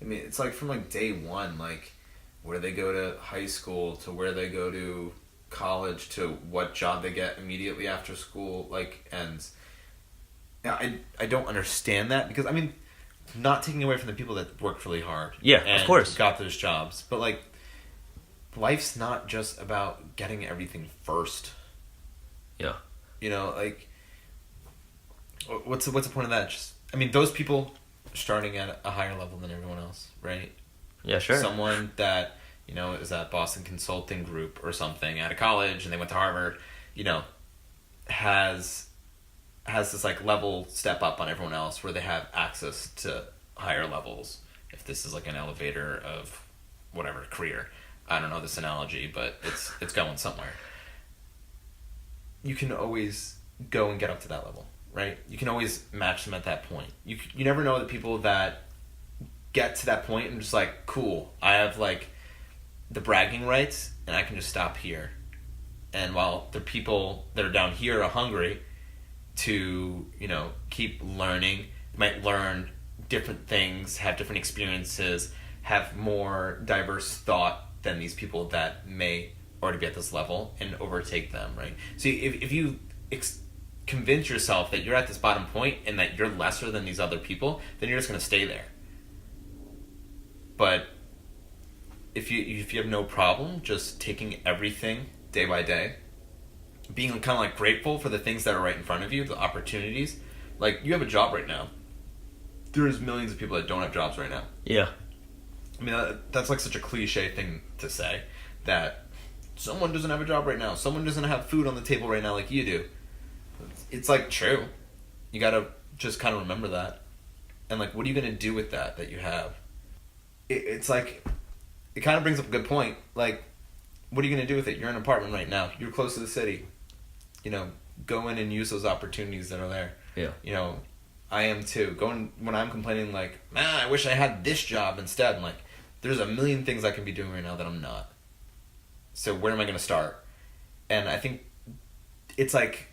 I mean, it's like from like day one, like where they go to high school to where they go to college to what job they get immediately after school. Like, and I don't understand that, because I mean, not taking away from the people that worked really hard. Yeah, and of course. got those jobs, but like, life's not just about getting everything first. Yeah. You know, like, what's the point of that? Just, I mean, those people starting at a higher level than everyone else, right? Yeah, sure. Someone that, you know, is at Boston Consulting Group or something out of college and they went to Harvard, you know, has this like level step up on everyone else where they have access to higher levels. If this is like an elevator of whatever career, I don't know this analogy, but it's going somewhere. You can always go and get up to that level, right? You can always match them at that point. You never know the people that get to that point and just like, cool, I have like the bragging rights and I can just stop here. And while the people that are down here are hungry to, you know, keep learning, might learn different things, have different experiences, have more diverse thought than these people that may already be at this level and overtake them, right? So if you convince yourself that you're at this bottom point and that you're lesser than these other people, then you're just going to stay there. But if you have no problem just taking everything day by day, being kind of like grateful for the things that are right in front of you, the opportunities, like you have a job right now. There's millions of people that don't have jobs right now. Yeah. I mean, that's like such a cliche thing to say, that someone doesn't have a job right now, someone doesn't have food on the table right now like you do. It's like true. You gotta just kind of remember that. And like, what are you gonna do with that you have? It's like, it kind of brings up a good point. Like, what are you gonna do with it? You're in an apartment right now. You're close to the city. You know, go in and use those opportunities that are there. Yeah. You know, I am too. When I'm complaining like, man, I wish I had this job instead. I'm like, there's a million things I can be doing right now that I'm not. So where am I gonna start? And I think it's like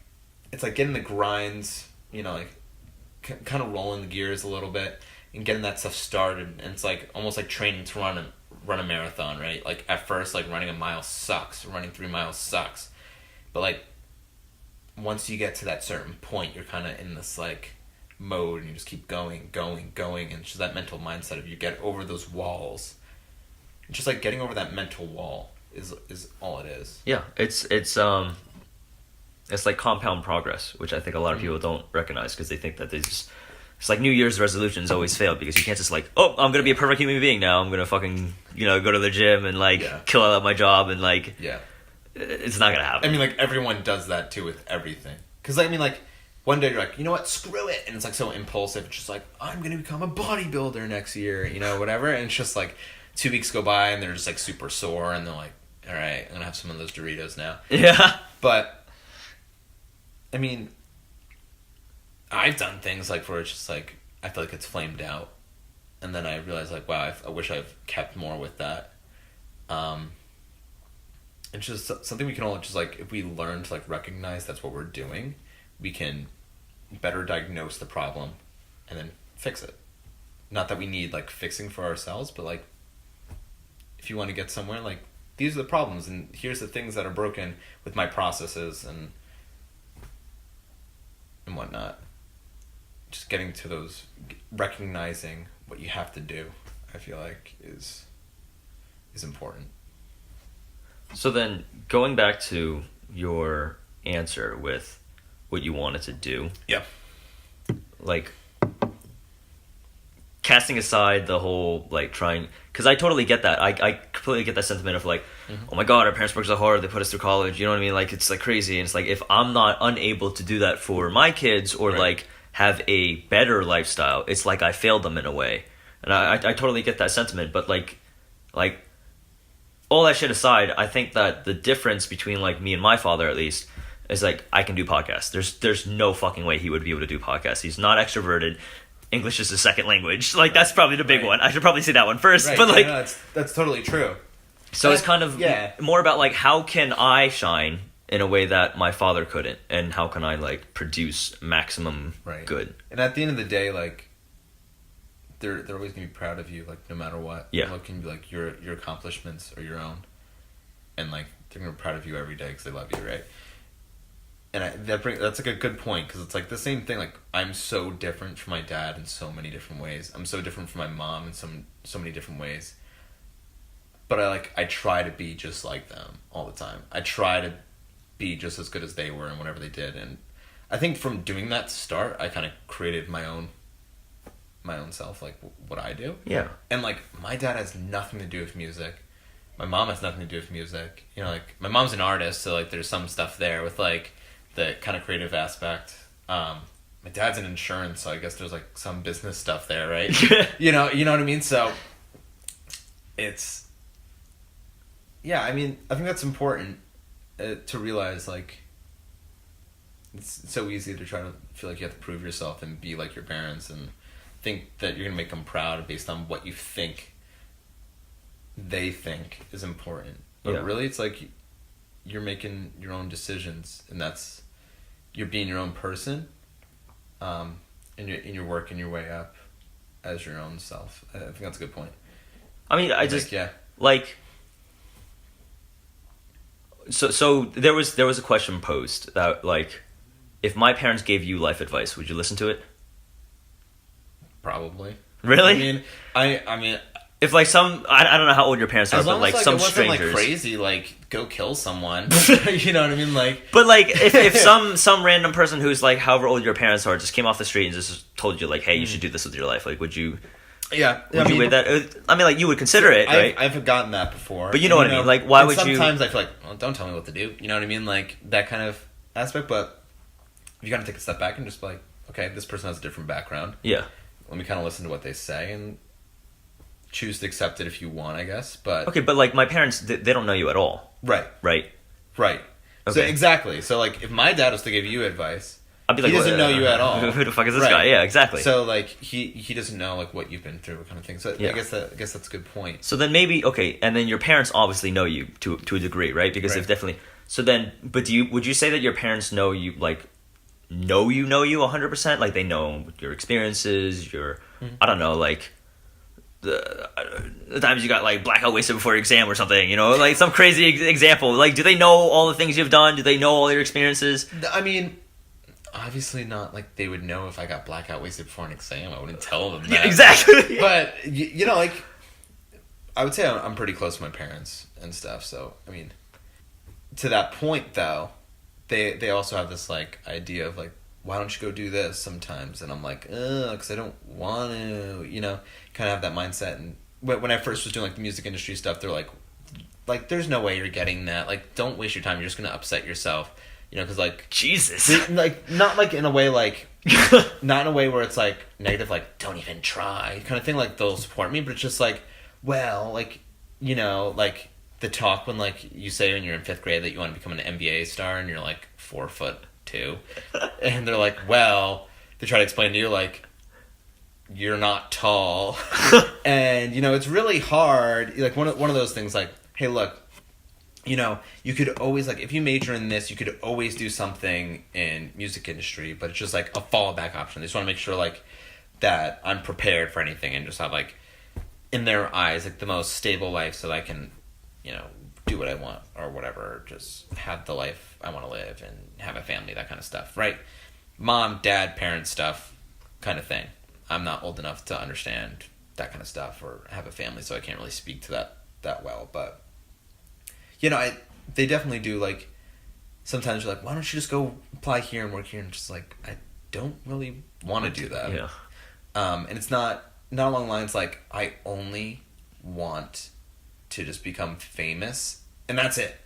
getting the grinds, you know, like kind of rolling the gears a little bit and getting that stuff started. And it's like almost like training to run a marathon, right? Like at first, like running a mile sucks, running 3 miles sucks, but like once you get to that certain point, you're kind of in this like mode and you just keep going, and it's just that mental mindset of you get over those walls. It's just like getting over that mental wall is all it is. Yeah, it's like compound progress, which I think a lot of people don't recognize because they think that it's like New Year's resolutions always fail because you can't just like, oh, I'm gonna be a perfect human being now. I'm gonna fucking, you know, go to the gym and like kill out my job and like, it's not gonna happen. I mean, like everyone does that too with everything. Because I mean, like one day you're like, you know what, screw it, and it's like so impulsive. It's just like, I'm gonna become a bodybuilder next year, you know, whatever. And it's just like 2 weeks go by and they're just like super sore and they're like, all right, I'm gonna have some of those Doritos now. Yeah. But I mean, I've done things like where it's just like I feel like it's flamed out, and then I realize like, wow, I wish I've kept more with that. It's just something we can all just like, if we learn to like recognize that's what we're doing, we can better diagnose the problem and then fix it. Not that we need like fixing for ourselves, but like if you want to get somewhere, like these are the problems and here's the things that are broken with my processes and whatnot. Just getting to those, recognizing what you have to do, I feel like is important. So then, going back to your answer with what you wanted to do, Yeah. like, casting aside the whole, like, trying... Because I totally get that. I completely get that sentiment of, like, oh my god, our parents worked so hard, they put us through college, you know what I mean? Like, it's, like, crazy. And it's like, if I'm not unable to do that for my kids or, Right. like, have a better lifestyle, it's like I failed them in a way. And I totally get that sentiment. But, like, all that shit aside, I think that the difference between, like, me and my father, at least, is, like, I can do podcasts. There's no fucking way he would be able to do podcasts. He's not extroverted. English is his second language. Like, that's probably the big Right. one. I should probably say that one first. Right, But, yeah, like, no, that's totally true. so it's kind of yeah. more about, like, how can I shine in a way that my father couldn't? And how can I, like, produce maximum Right. good? And at the end of the day, like, they're always gonna be proud of you, like, no matter what. Yeah. Looking like your accomplishments are your own, and like they're gonna be proud of you every day because they love you, right? And that's like a good point, because it's like the same thing. Like, I'm so different from my dad in so many different ways. I'm so different from my mom in so many different ways. But I try to be just like them all the time. I try to be just as good as they were in whatever they did, and I think from doing that to start, I kind of created my own self, like what I do. Yeah. And like, my dad has nothing to do with music. My mom has nothing to do with music. You know, like, my mom's an artist, so like there's some stuff there with like the kind of creative aspect. My dad's in insurance, so I guess there's like some business stuff there, right? you know what I mean? So it's, yeah, I mean, I think that's important to realize, like, it's so easy to try to feel like you have to prove yourself and be like your parents and think that you're gonna make them proud based on what you think they think is important. But Yeah. really, it's like you're making your own decisions, and that's, you're being your own person, and you're working your way up as your own self. I think that's a good point. I mean, I Like, just... yeah. Like... So there was a question posed that, like, if my parents gave you life advice, would you listen to it? Probably. Really? I mean, If, like, I don't know how old your parents are, as but, long like, as some it wasn't strangers. like crazy, like go kill someone. You know what I mean? Like, But, like, if some random person who's, like, however old your parents are just came off the street and just told you, like, hey, you should do this with your life, like, would you... yeah. Would you weigh that? I mean, like, you would consider it, right? I've gotten that before. But you know what I mean, like, why and would you- Sometimes I feel like, well, don't tell me what to do. You know what I mean? Like, that kind of aspect. But you gotta take a step back and just be like, okay, this person has a different background. Yeah. Let me kind of listen to what they say and choose to accept it if you want, I guess. But Okay, but, like, my parents, they don't know you at all, right. right? So Okay. exactly. So like, if my dad was to give you advice, I'd be like, he doesn't "What- know you at all. Who the fuck is this Right. guy? Yeah, exactly. So like, he doesn't know like what you've been through, kind of thing. So Yeah. I guess that's a good point. So then maybe, okay, and then your parents obviously know you to a degree, right? Because Right. they've definitely... So then, but would you say that your parents know you, like, know you 100%? Like, they know your experiences, your, I don't know, like, the times you got, like, blackout wasted before your exam or something, you know? Like, some crazy example. Like, do they know all the things you've done? Do they know all your experiences? I mean, obviously not like they would know if I got blackout wasted before an exam. I wouldn't tell them that. Yeah, exactly. But you know, like, I would say I'm pretty close to my parents and stuff. So I mean, to that point though, they also have this like idea of like, why don't you go do this sometimes? And I'm like, because I don't want to, you know, kind of have that mindset. And when I first was doing like the music industry stuff, they're like, there's no way you're getting that. Like, don't waste your time. You're just gonna upset yourself, you know, because like, Jesus. like not like in a way like, not in a way where it's like negative, like don't even try kind of thing. Like they'll support me, but it's just like, well, like, you know, like the talk when like you say when you're in 5th grade that you want to become an NBA star and you're like 4'2", and they're like, well, they try to explain to you like, you're not tall, and you know it's really hard. Like one of those things like, hey, look, you know, you could always like if you major in this, you could always do something in music industry, but it's just like a fallback option. They just want to make sure like that I'm prepared for anything and just have like in their eyes like the most stable life so that I can, you know, do what I want or whatever, just have the life I want to live and have a family, that kind of stuff, right? Mom, dad, parents stuff kind of thing. I'm not old enough to understand that kind of stuff or have a family, so I can't really speak to that well, but you know, they definitely do, like, sometimes you're like, why don't you just go apply here and work here? And just like, I don't really want to do that. Yeah. And it's not along lines like, I only want to just become famous and that's it.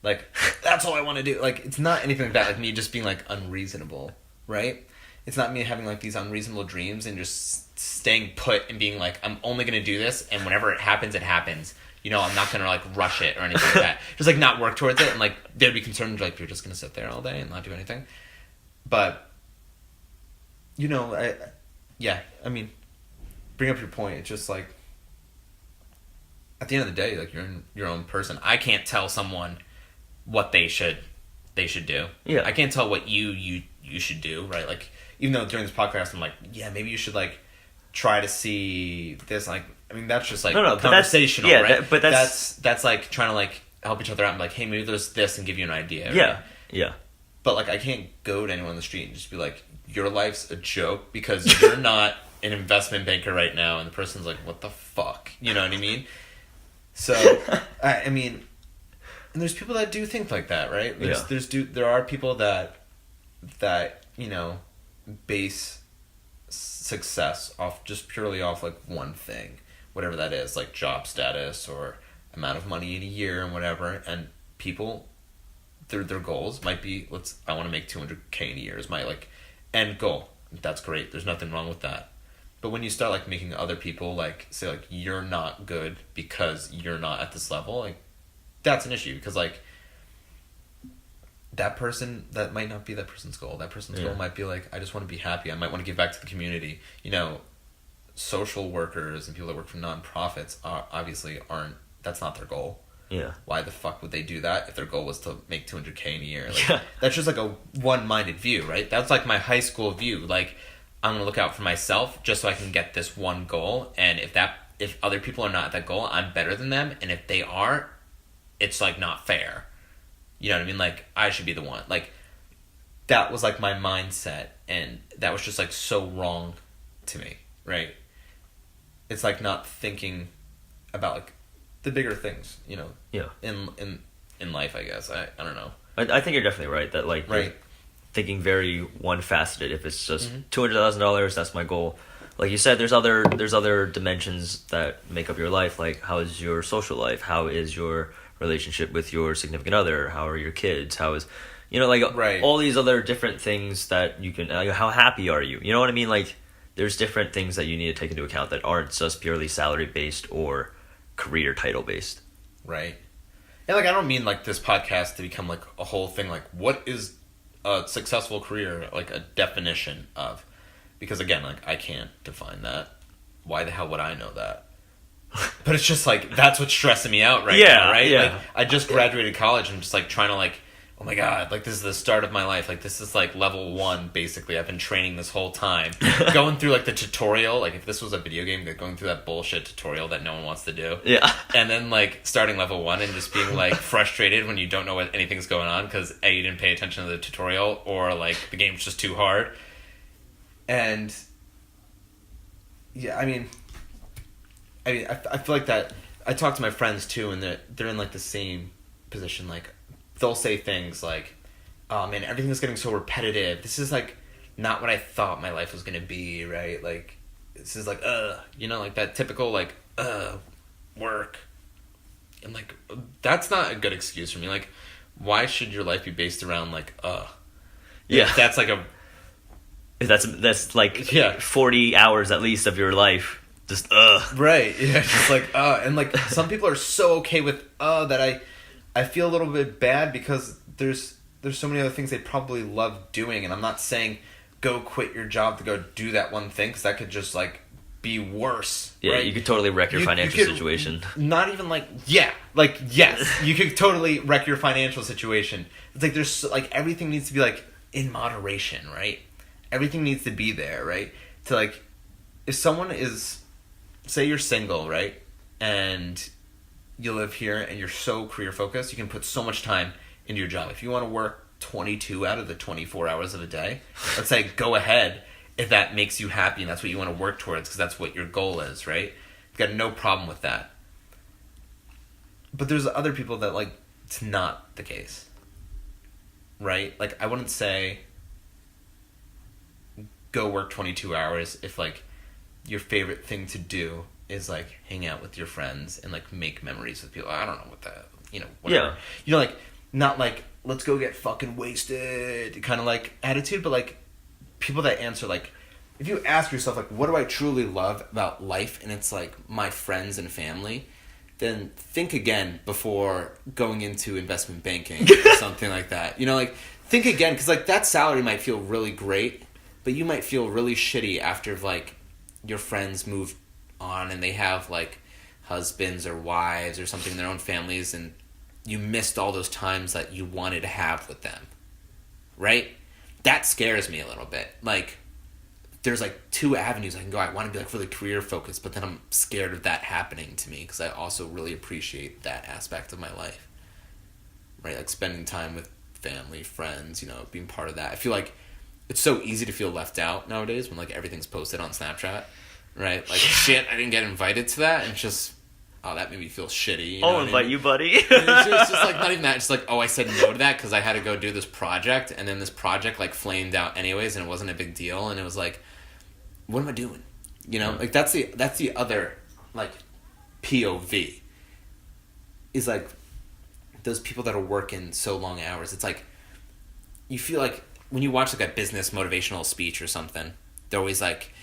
Like, that's all I want to do. Like, it's not anything like that. Like, me just being, like, unreasonable, right? It's not me having, like, these unreasonable dreams and just staying put and being like, I'm only going to do this, and whenever it happens, it happens. You know, I'm not going to, like, rush it or anything like that. Just, like, not work towards it, and, like, they'd be concerned, like, you're just going to sit there all day and not do anything. But, you know, I mean, bring up your point. It's just, like, at the end of the day, like, you're your own person. I can't tell someone what they should do. Yeah. I can't tell what you should do, right? Like, even though during this podcast I'm like, yeah, maybe you should, like, try to see this. Like, I mean, that's just, like, conversational, right? But that's like trying to, like, help each other out and be like, hey, maybe there's this, and give you an idea. Yeah. Right? Yeah. But, like, I can't go to anyone on the street and just be like, your life's a joke because you're not an investment banker right now, and the person's like, what the fuck? You know what I mean? So, I mean, and there's people that do think like that, right? There are people that you know, base success off just purely off, like, one thing, whatever that is, like job status or amount of money in a year and whatever. And people, their goals might be, I want to make $200K in a year is my, like, end goal. That's great. There's nothing wrong with that. But when you start, like, making other people, like, say, like, you're not good because you're not at this level, like, that's an issue. Because, like, that person, that might not be that person's goal. That person's goal might be, like, I just want to be happy. I might want to give back to the community. You know, social workers and people that work for nonprofits obviously aren't, that's not their goal. Yeah. Why the fuck would they do that if their goal was to make $200K in a year? Like, that's just, like, a one-minded view, right? That's, like, my high school view. Like, I'm going to look out for myself just so I can get this one goal. And if other people are not at that goal, I'm better than them. And if they are, it's, like, not fair. You know what I mean? Like, I should be the one. Like, that was, like, my mindset. And that was just, like, so wrong to me, right? It's, like, not thinking about, like, the bigger things, you know? Yeah. In life, I guess. I don't know. I think you're definitely right that, like, right. Thinking very one-faceted. If it's just $200,000, that's my goal. Like you said, there's other dimensions that make up your life. Like, how is your social life? How is your relationship with your significant other? How are your kids? How is, you know, like, right. all these other different things that you can. Like, how happy are you? You know what I mean? Like, there's different things that you need to take into account that aren't just purely salary based or career title based. Right. And, like, I don't mean, like, this podcast to become, like, a whole thing. Like, what is a successful career, like, a definition of? Because, again, like, I can't define that. Why the hell would I know that? But it's just, like, that's what's stressing me out right now, right? Yeah. Like, I just graduated college and I'm just, like, trying to, like, oh my god, like, this is the start of my life. Like, this is, like, level 1, basically. I've been training this whole time. Going through, like, the tutorial. Like, if this was a video game, like, going through that bullshit tutorial that no one wants to do. Yeah. And then, like, starting level 1 and just being, like, frustrated when you don't know what anything's going on because, A, you didn't pay attention to the tutorial, or, like, the game's just too hard. And, yeah, I mean, I feel like that. I talk to my friends, too, and they're in, like, the same position. Like, they'll say things like, oh, man, everything's getting so repetitive. This is, like, not what I thought my life was going to be, right? Like, this is, like, you know, like, that typical, like, work. And, like, that's not a good excuse for me. Like, why should your life be based around, like, Yeah. If that's, like, That's like 40 hours at least of your life. Just Right. Yeah. Just like and like some people are so okay with that I feel a little bit bad because there's so many other things they probably love doing, and I'm not saying go quit your job to go do that one thing because that could just like be worse. Yeah, right? you could totally wreck your financial situation. Not even like yes, you could totally wreck your financial situation. It's like there's like everything needs to be like in moderation, right? Everything needs to be there, right? To like, if someone is, say you're single, right? And you live here and you're so career focused, you can put so much time into your job. If you want to work 22 out of the 24 hours of a day, let's say go ahead if that makes you happy and that's what you want to work towards because that's what your goal is, right? You've got no problem with that. But there's other people that like it's not the case. Right? Like, I wouldn't say go work 22 hours if, like, your favorite thing to do is, like, hang out with your friends and, like, make memories with people. I don't know what that, whatever. Yeah. You know, like, not like, let's go get fucking wasted kind of, like, attitude, but, like, people that answer, like, if you ask yourself, like, what do I truly love about life, and it's, like, my friends and family, then think again before going into investment banking or something like that. Like, think again, because, like, that salary might feel really great, but you might feel really shitty after, like, your friends move on and they have, like, husbands or wives or something in their own families, and you missed all those times that you wanted to have with them. Right? That scares me a little bit. Like, there's, like, two avenues I can go. I want to be, like, really career focused, but then I'm scared of that happening to me because I also really appreciate that aspect of my life. Right? Like, spending time with family, friends, being part of that. I feel like it's so easy to feel left out nowadays when, like, everything's posted on Snapchat. Right? Like, shit, I didn't get invited to that, and it's just, oh, that made me feel shitty. I'll invite you, buddy. It's just, like, not even that. It's like, oh, I said no to that because I had to go do this project, and then this project, like, flamed out anyways, and it wasn't a big deal, and it was like, what am I doing? Like, that's the other, like, POV. Is, like, those people that are working so long hours. It's like, you feel like when you watch, like, a business motivational speech or something, they're always like,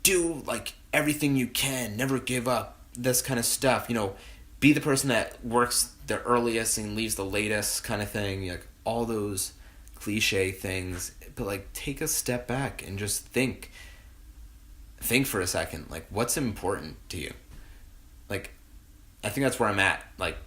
do, like, everything you can, never give up, this kind of stuff. Be the person that works the earliest and leaves the latest kind of thing. Like, all those cliche things. But, like, take a step back and just think for a second, like, what's important to you? Like, I think that's where I'm at. Like,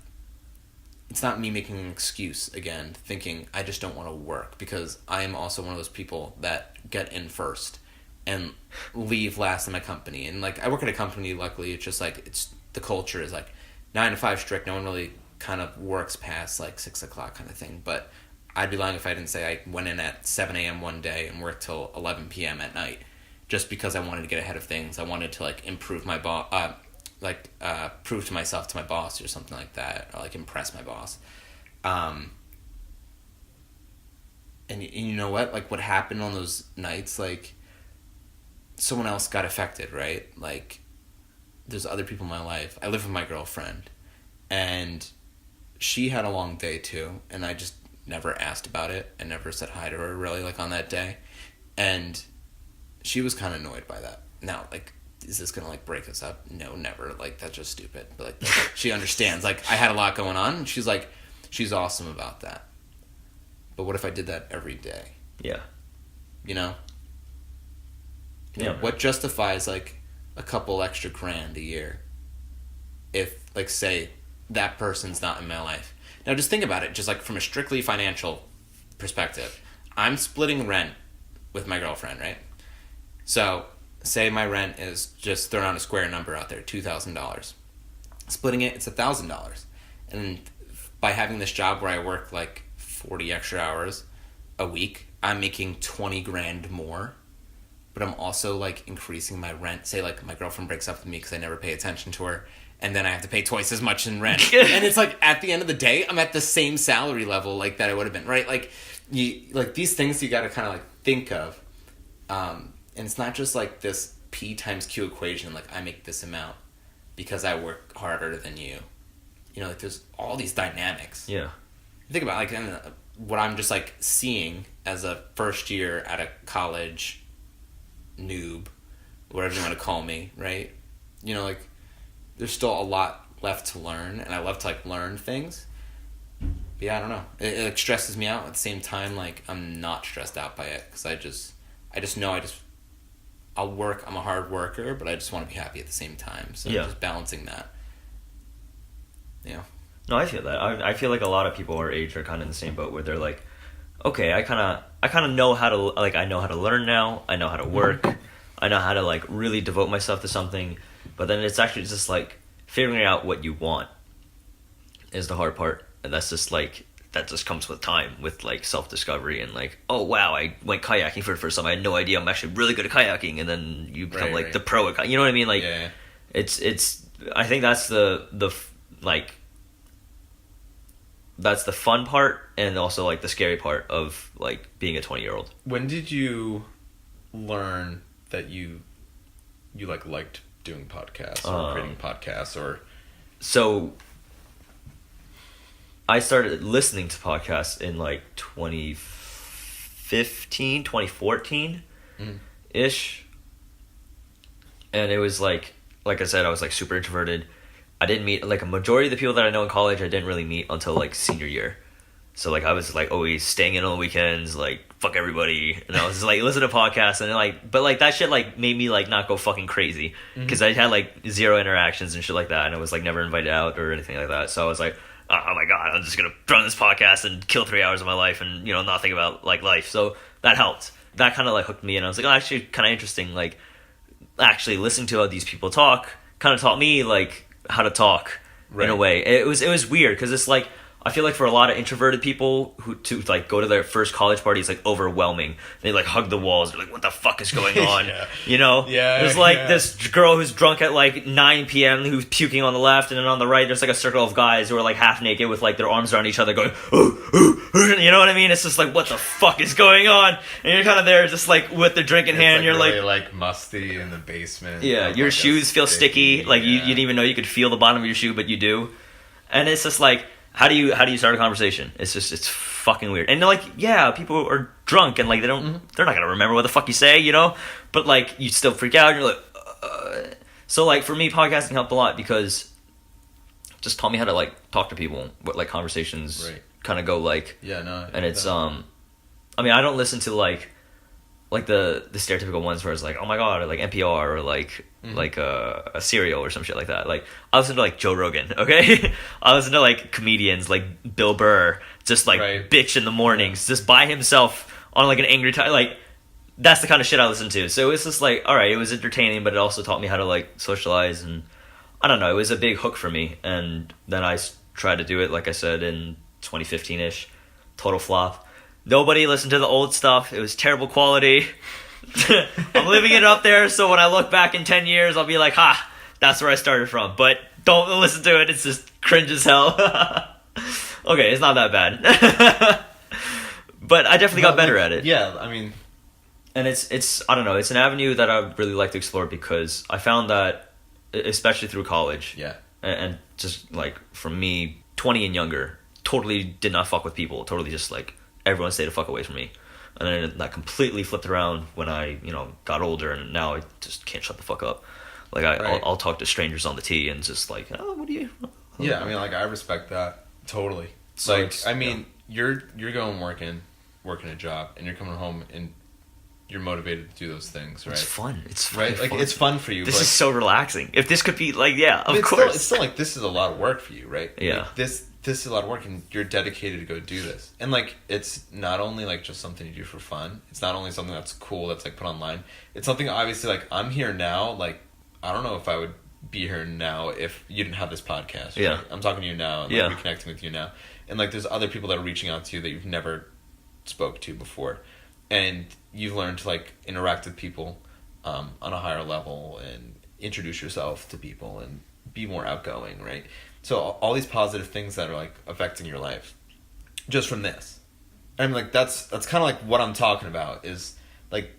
it's not me making an excuse again, thinking I just don't want to work, because I am also one of those people that get in first and leave last in my company. And, like, I work at a company, luckily, it's just, like, the culture is, like, 9 to 5 strict. No one really kind of works past, like, 6 o'clock kind of thing. But I'd be lying if I didn't say I went in at 7 a.m. one day and worked till 11 p.m. at night. Just because I wanted to get ahead of things. I wanted to, like, improve my prove to myself, to my boss or something like that, or, like, impress my boss. And you know what? Like, what happened on those nights, like, someone else got affected, right? Like, there's other people in my life. I live with my girlfriend, and she had a long day too, and I just never asked about it. I never said hi to her, really, like, on that day. And she was kind of annoyed by that. Now, like, is this gonna, like, break us up? No, never. Like, that's just stupid. But, like, she understands. Like, I had a lot going on, and she's like, she's awesome about that. But what if I did that every day? Yeah. Yeah. What justifies, like, a couple extra grand a year if, like, say, that person's not in my life? Now, just think about it, just, like, from a strictly financial perspective. I'm splitting rent with my girlfriend, right? So, say my rent is, just throwing out a square number out there, $2,000. Splitting it, it's $1,000. And by having this job where I work, like, 40 extra hours a week, I'm making 20 grand more. But I'm also, like, increasing my rent. Say, like, my girlfriend breaks up with me because I never pay attention to her, and then I have to pay twice as much in rent. And it's like, at the end of the day, I'm at the same salary level, like, that I would have been, right? Like, these things you got to kind of, like, think of. And it's not just, like, this P times Q equation, like, I make this amount because I work harder than you. Like, there's all these dynamics. Yeah. Think about, like, what I'm just, like, seeing as a first year at a college noob, whatever you want to call me, right? Like, there's still a lot left to learn, and I love to, like, learn things. But yeah, I don't know. It like, stresses me out. At the same time, like, I'm not stressed out by it, because I just know I'll work. I'm a hard worker, but I just want to be happy at the same time. So yeah. Just balancing that. No, I feel that. I feel like a lot of people our age are kind of in the same boat where they're like, okay, I kind of know how to, like, I know how to learn now. I know how to work. I know how to, like, really devote myself to something. But then it's actually just, like, figuring out what you want is the hard part. And that's just, like, that just comes with time, with, like, self-discovery and, like, oh, wow, I went kayaking for the first time. I had no idea I'm actually really good at kayaking. And then you become, like, the pro at kayaking. You know what I mean? Like, yeah. It's I think that's the like, that's the fun part and also like the scary part of like being a 20-year-old. When did you learn that you like liked doing podcasts or creating podcasts or? So I started listening to podcasts in like 2015, 2014 ish. And it was like I said, I was like super introverted. I didn't meet like a majority of the people that I know in college. I didn't really meet until like senior year. So like I was like always staying in on the weekends, like fuck everybody, and I was just like listen to podcasts and like, but like that shit like made me like not go fucking crazy because I had like zero interactions and shit like that, and I was like never invited out or anything like that. So I was like, oh my god, I'm just gonna run this podcast and kill 3 hours of my life and not think about like life. So that helped. That kind of like hooked me, and I was like, oh, actually kind of interesting. Like actually listening to how these people talk kind of taught me like how to talk in a way. It was weird because it's like I feel like for a lot of introverted people who to like go to their first college party is like overwhelming. They like hug the walls. They're like, what the fuck is going on? There's like this girl who's drunk at like 9 p.m. who's puking on the left, and then on the right there's like a circle of guys who are like half naked with like their arms around each other going, ooh, ooh, ooh. You know what I mean? It's just like, what the fuck is going on? And you're kind of there just like with the drink in hand. You're really, like musty in the basement. Yeah, your shoes feel sticky. Like you didn't even know you could feel the bottom of your shoe, but you do. And it's just like, How do you start a conversation? It's fucking weird. And like, yeah, people are drunk and like they're not gonna remember what the fuck you say, But like you still freak out. And you're like, So like for me, podcasting helped a lot because it just taught me how to like talk to people, what like conversations kind of go like. Yeah, no. And it's I mean, I don't listen to like the stereotypical ones where it's like, oh my god, or like NPR or like a Serial or some shit like that. Like I listen to like Joe Rogan, okay? I listen to like comedians like Bill Burr, just like bitch in the mornings, just by himself on like an angry time. Like that's the kind of shit I listen to. So it's just like, all right, it was entertaining, but it also taught me how to like socialize, and I don't know, it was a big hook for me. And then I tried to do it, like I said, in 2015-ish. Total flop. Nobody listened to the old stuff. It was terrible quality. I'm leaving it up there, so when I look back in 10 years, I'll be like, ha, that's where I started from. But don't listen to it. It's just cringe as hell. Okay, it's not that bad. But I definitely got better at it. Yeah, I mean... And it's I don't know, it's an avenue that I would really like to explore because I found that, especially through college, and just like, for me, 20 and younger, totally did not fuck with people. Totally just like, everyone stayed the fuck away from me. And then that completely flipped around when I, got older, and now I just can't shut the fuck up. Like I'll talk to strangers on the T and just like, oh, what do you? Yeah, I mean, like I respect that totally. So like, I mean, you're going working a job, and you're coming home and you're motivated to do those things, right? It's fun. It's fun. Right. Like fun. It's fun for you. This is so relaxing. If this could be like, yeah, of course. It's still like this is a lot of work for you, right? Yeah. Like, this is a lot of work, and you're dedicated to go do this. And like, it's not only like just something you do for fun. It's not only something that's cool that's like put online. It's something obviously like I'm here now. Like I don't know if I would be here now if you didn't have this podcast. Right? Yeah. I'm talking to you now and like reconnecting with you now. And like, there's other people that are reaching out to you that you've never spoke to before, and you've learned to like interact with people on a higher level and introduce yourself to people and be more outgoing, right? So all these positive things that are like affecting your life just from this. And like that's kind of like what I'm talking about is like,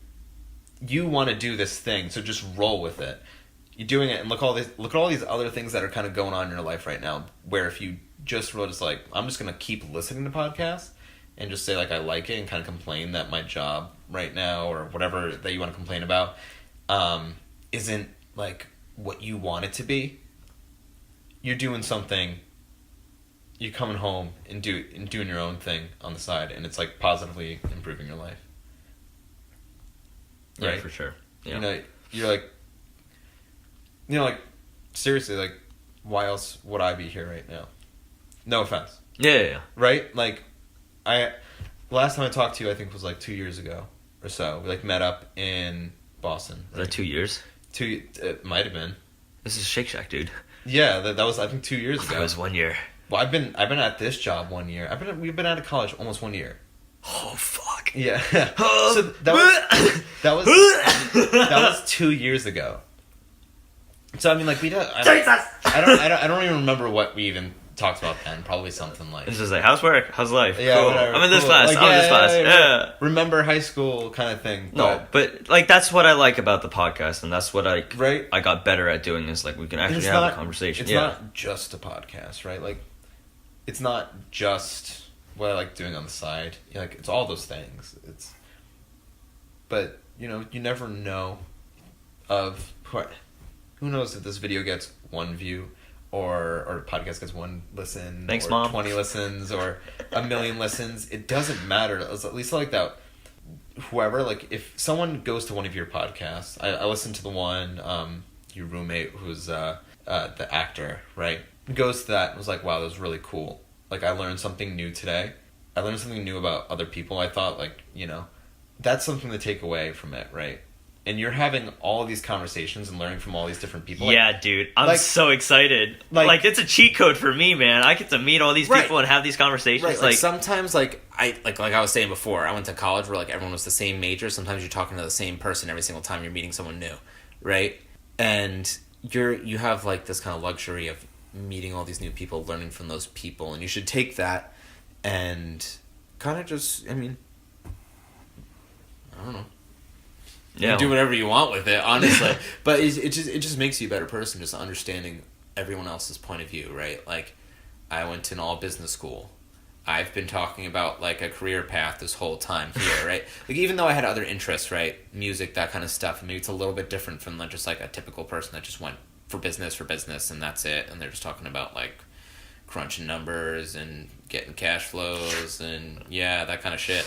you want to do this thing, so just roll with it. You're doing it, and look at all these other things that are kind of going on in your life right now, where if you just wrote, it's like, I'm just going to keep listening to podcasts and just say like I like it and kind of complain that my job right now or whatever that you want to complain about isn't like what you want it to be. You're doing something, you're coming home and doing your own thing on the side, and it's like positively improving your life. Yeah, right? for sure. Yeah. You're like, like, seriously, like, why else would I be here right now? No offense. Yeah. Right? Like, last time I talked to you, I think was like 2 years ago or so. We like met up in Boston. Right? Was that 2 years? It might have been. This is Shake Shack, dude. Yeah, that was I think 2 years ago. It was 1 year. Well, I've been at this job 1 year. We've been out of college almost 1 year. Oh fuck. Yeah. So that was 2 years ago. So I mean, like I don't even remember what we even talked about then. Probably something like, It's just like, how's work? How's life? yeah, Cool. whatever, I'm in this cool. class. Like, I'm in this class. right. Yeah. Remember high school kind of thing. No, but like that's what I like about the podcast, and that's what I Right. I got better at doing is like we can actually It's have not- a conversation. It's Yeah. not just a podcast, right? Like, it's not just what I like doing on the side. Like, it's all those things. But you never know of who knows if this video gets 1 view or a podcast gets 1 listen. Thanks, or Mom. 20 listens or 1,000,000 listens. It doesn't matter. At least like that. Whoever, like, if someone goes to one of your podcasts, I listened to the one, your roommate who's the actor, right? Goes to that and was like, wow, that was really cool. Like, I learned something new today. I learned something new about other people. I thought, like, that's something to take away from it, right? And you're having all of these conversations and learning from all these different people. Yeah, dude, I'm like- so excited. like- Like it's a cheat code for me, man. I get to meet all these Right. people and have these conversations. Right, like Like, sometimes, like I was saying before, I went to college where like everyone was the same major. Sometimes you're talking to the same person every single time you're meeting someone new, right? And you have like this kind of luxury of meeting all these new people, learning from those people, and you should take that and kind of just, I don't know. You yeah, can do whatever you want with it, honestly. But it just makes you a better person, just understanding everyone else's point of view, right? Like, I went to an all business school. I've been talking about like a career path this whole time here, right? Like, even though I had other interests, right, music, that kind of stuff, maybe it's a little bit different from like, just like a typical person that just went for business and that's it, and they're just talking about like crunching numbers and getting cash flows and that kind of shit.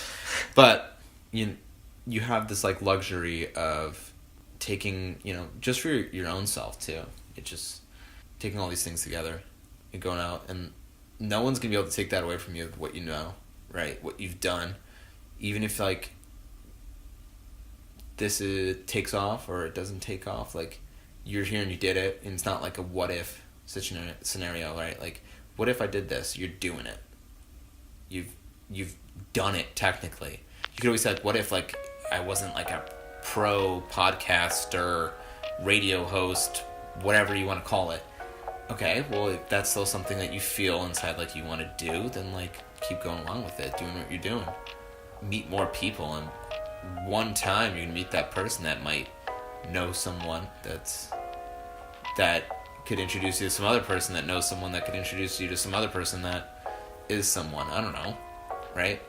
But you have this like luxury of taking, just for your own self too. It's just taking all these things together and going out, and no one's gonna be able to take that away from you, what you know, right? What you've done, even if like this takes off or it doesn't take off. Like, you're here and you did it, and it's not like a what if scenario, right? Like, what if I did this? You're doing it. You've done it technically. You could always say like, what if like I wasn't like a pro podcaster, radio host, whatever you want to call it. Okay, well, if that's still something that you feel inside like you want to do, then like keep going along with it, doing what you're doing. Meet more people, and one time you're gonna meet that person that might know someone that could introduce you to some other person that knows someone that could introduce you to some other person that is someone. I don't know, right?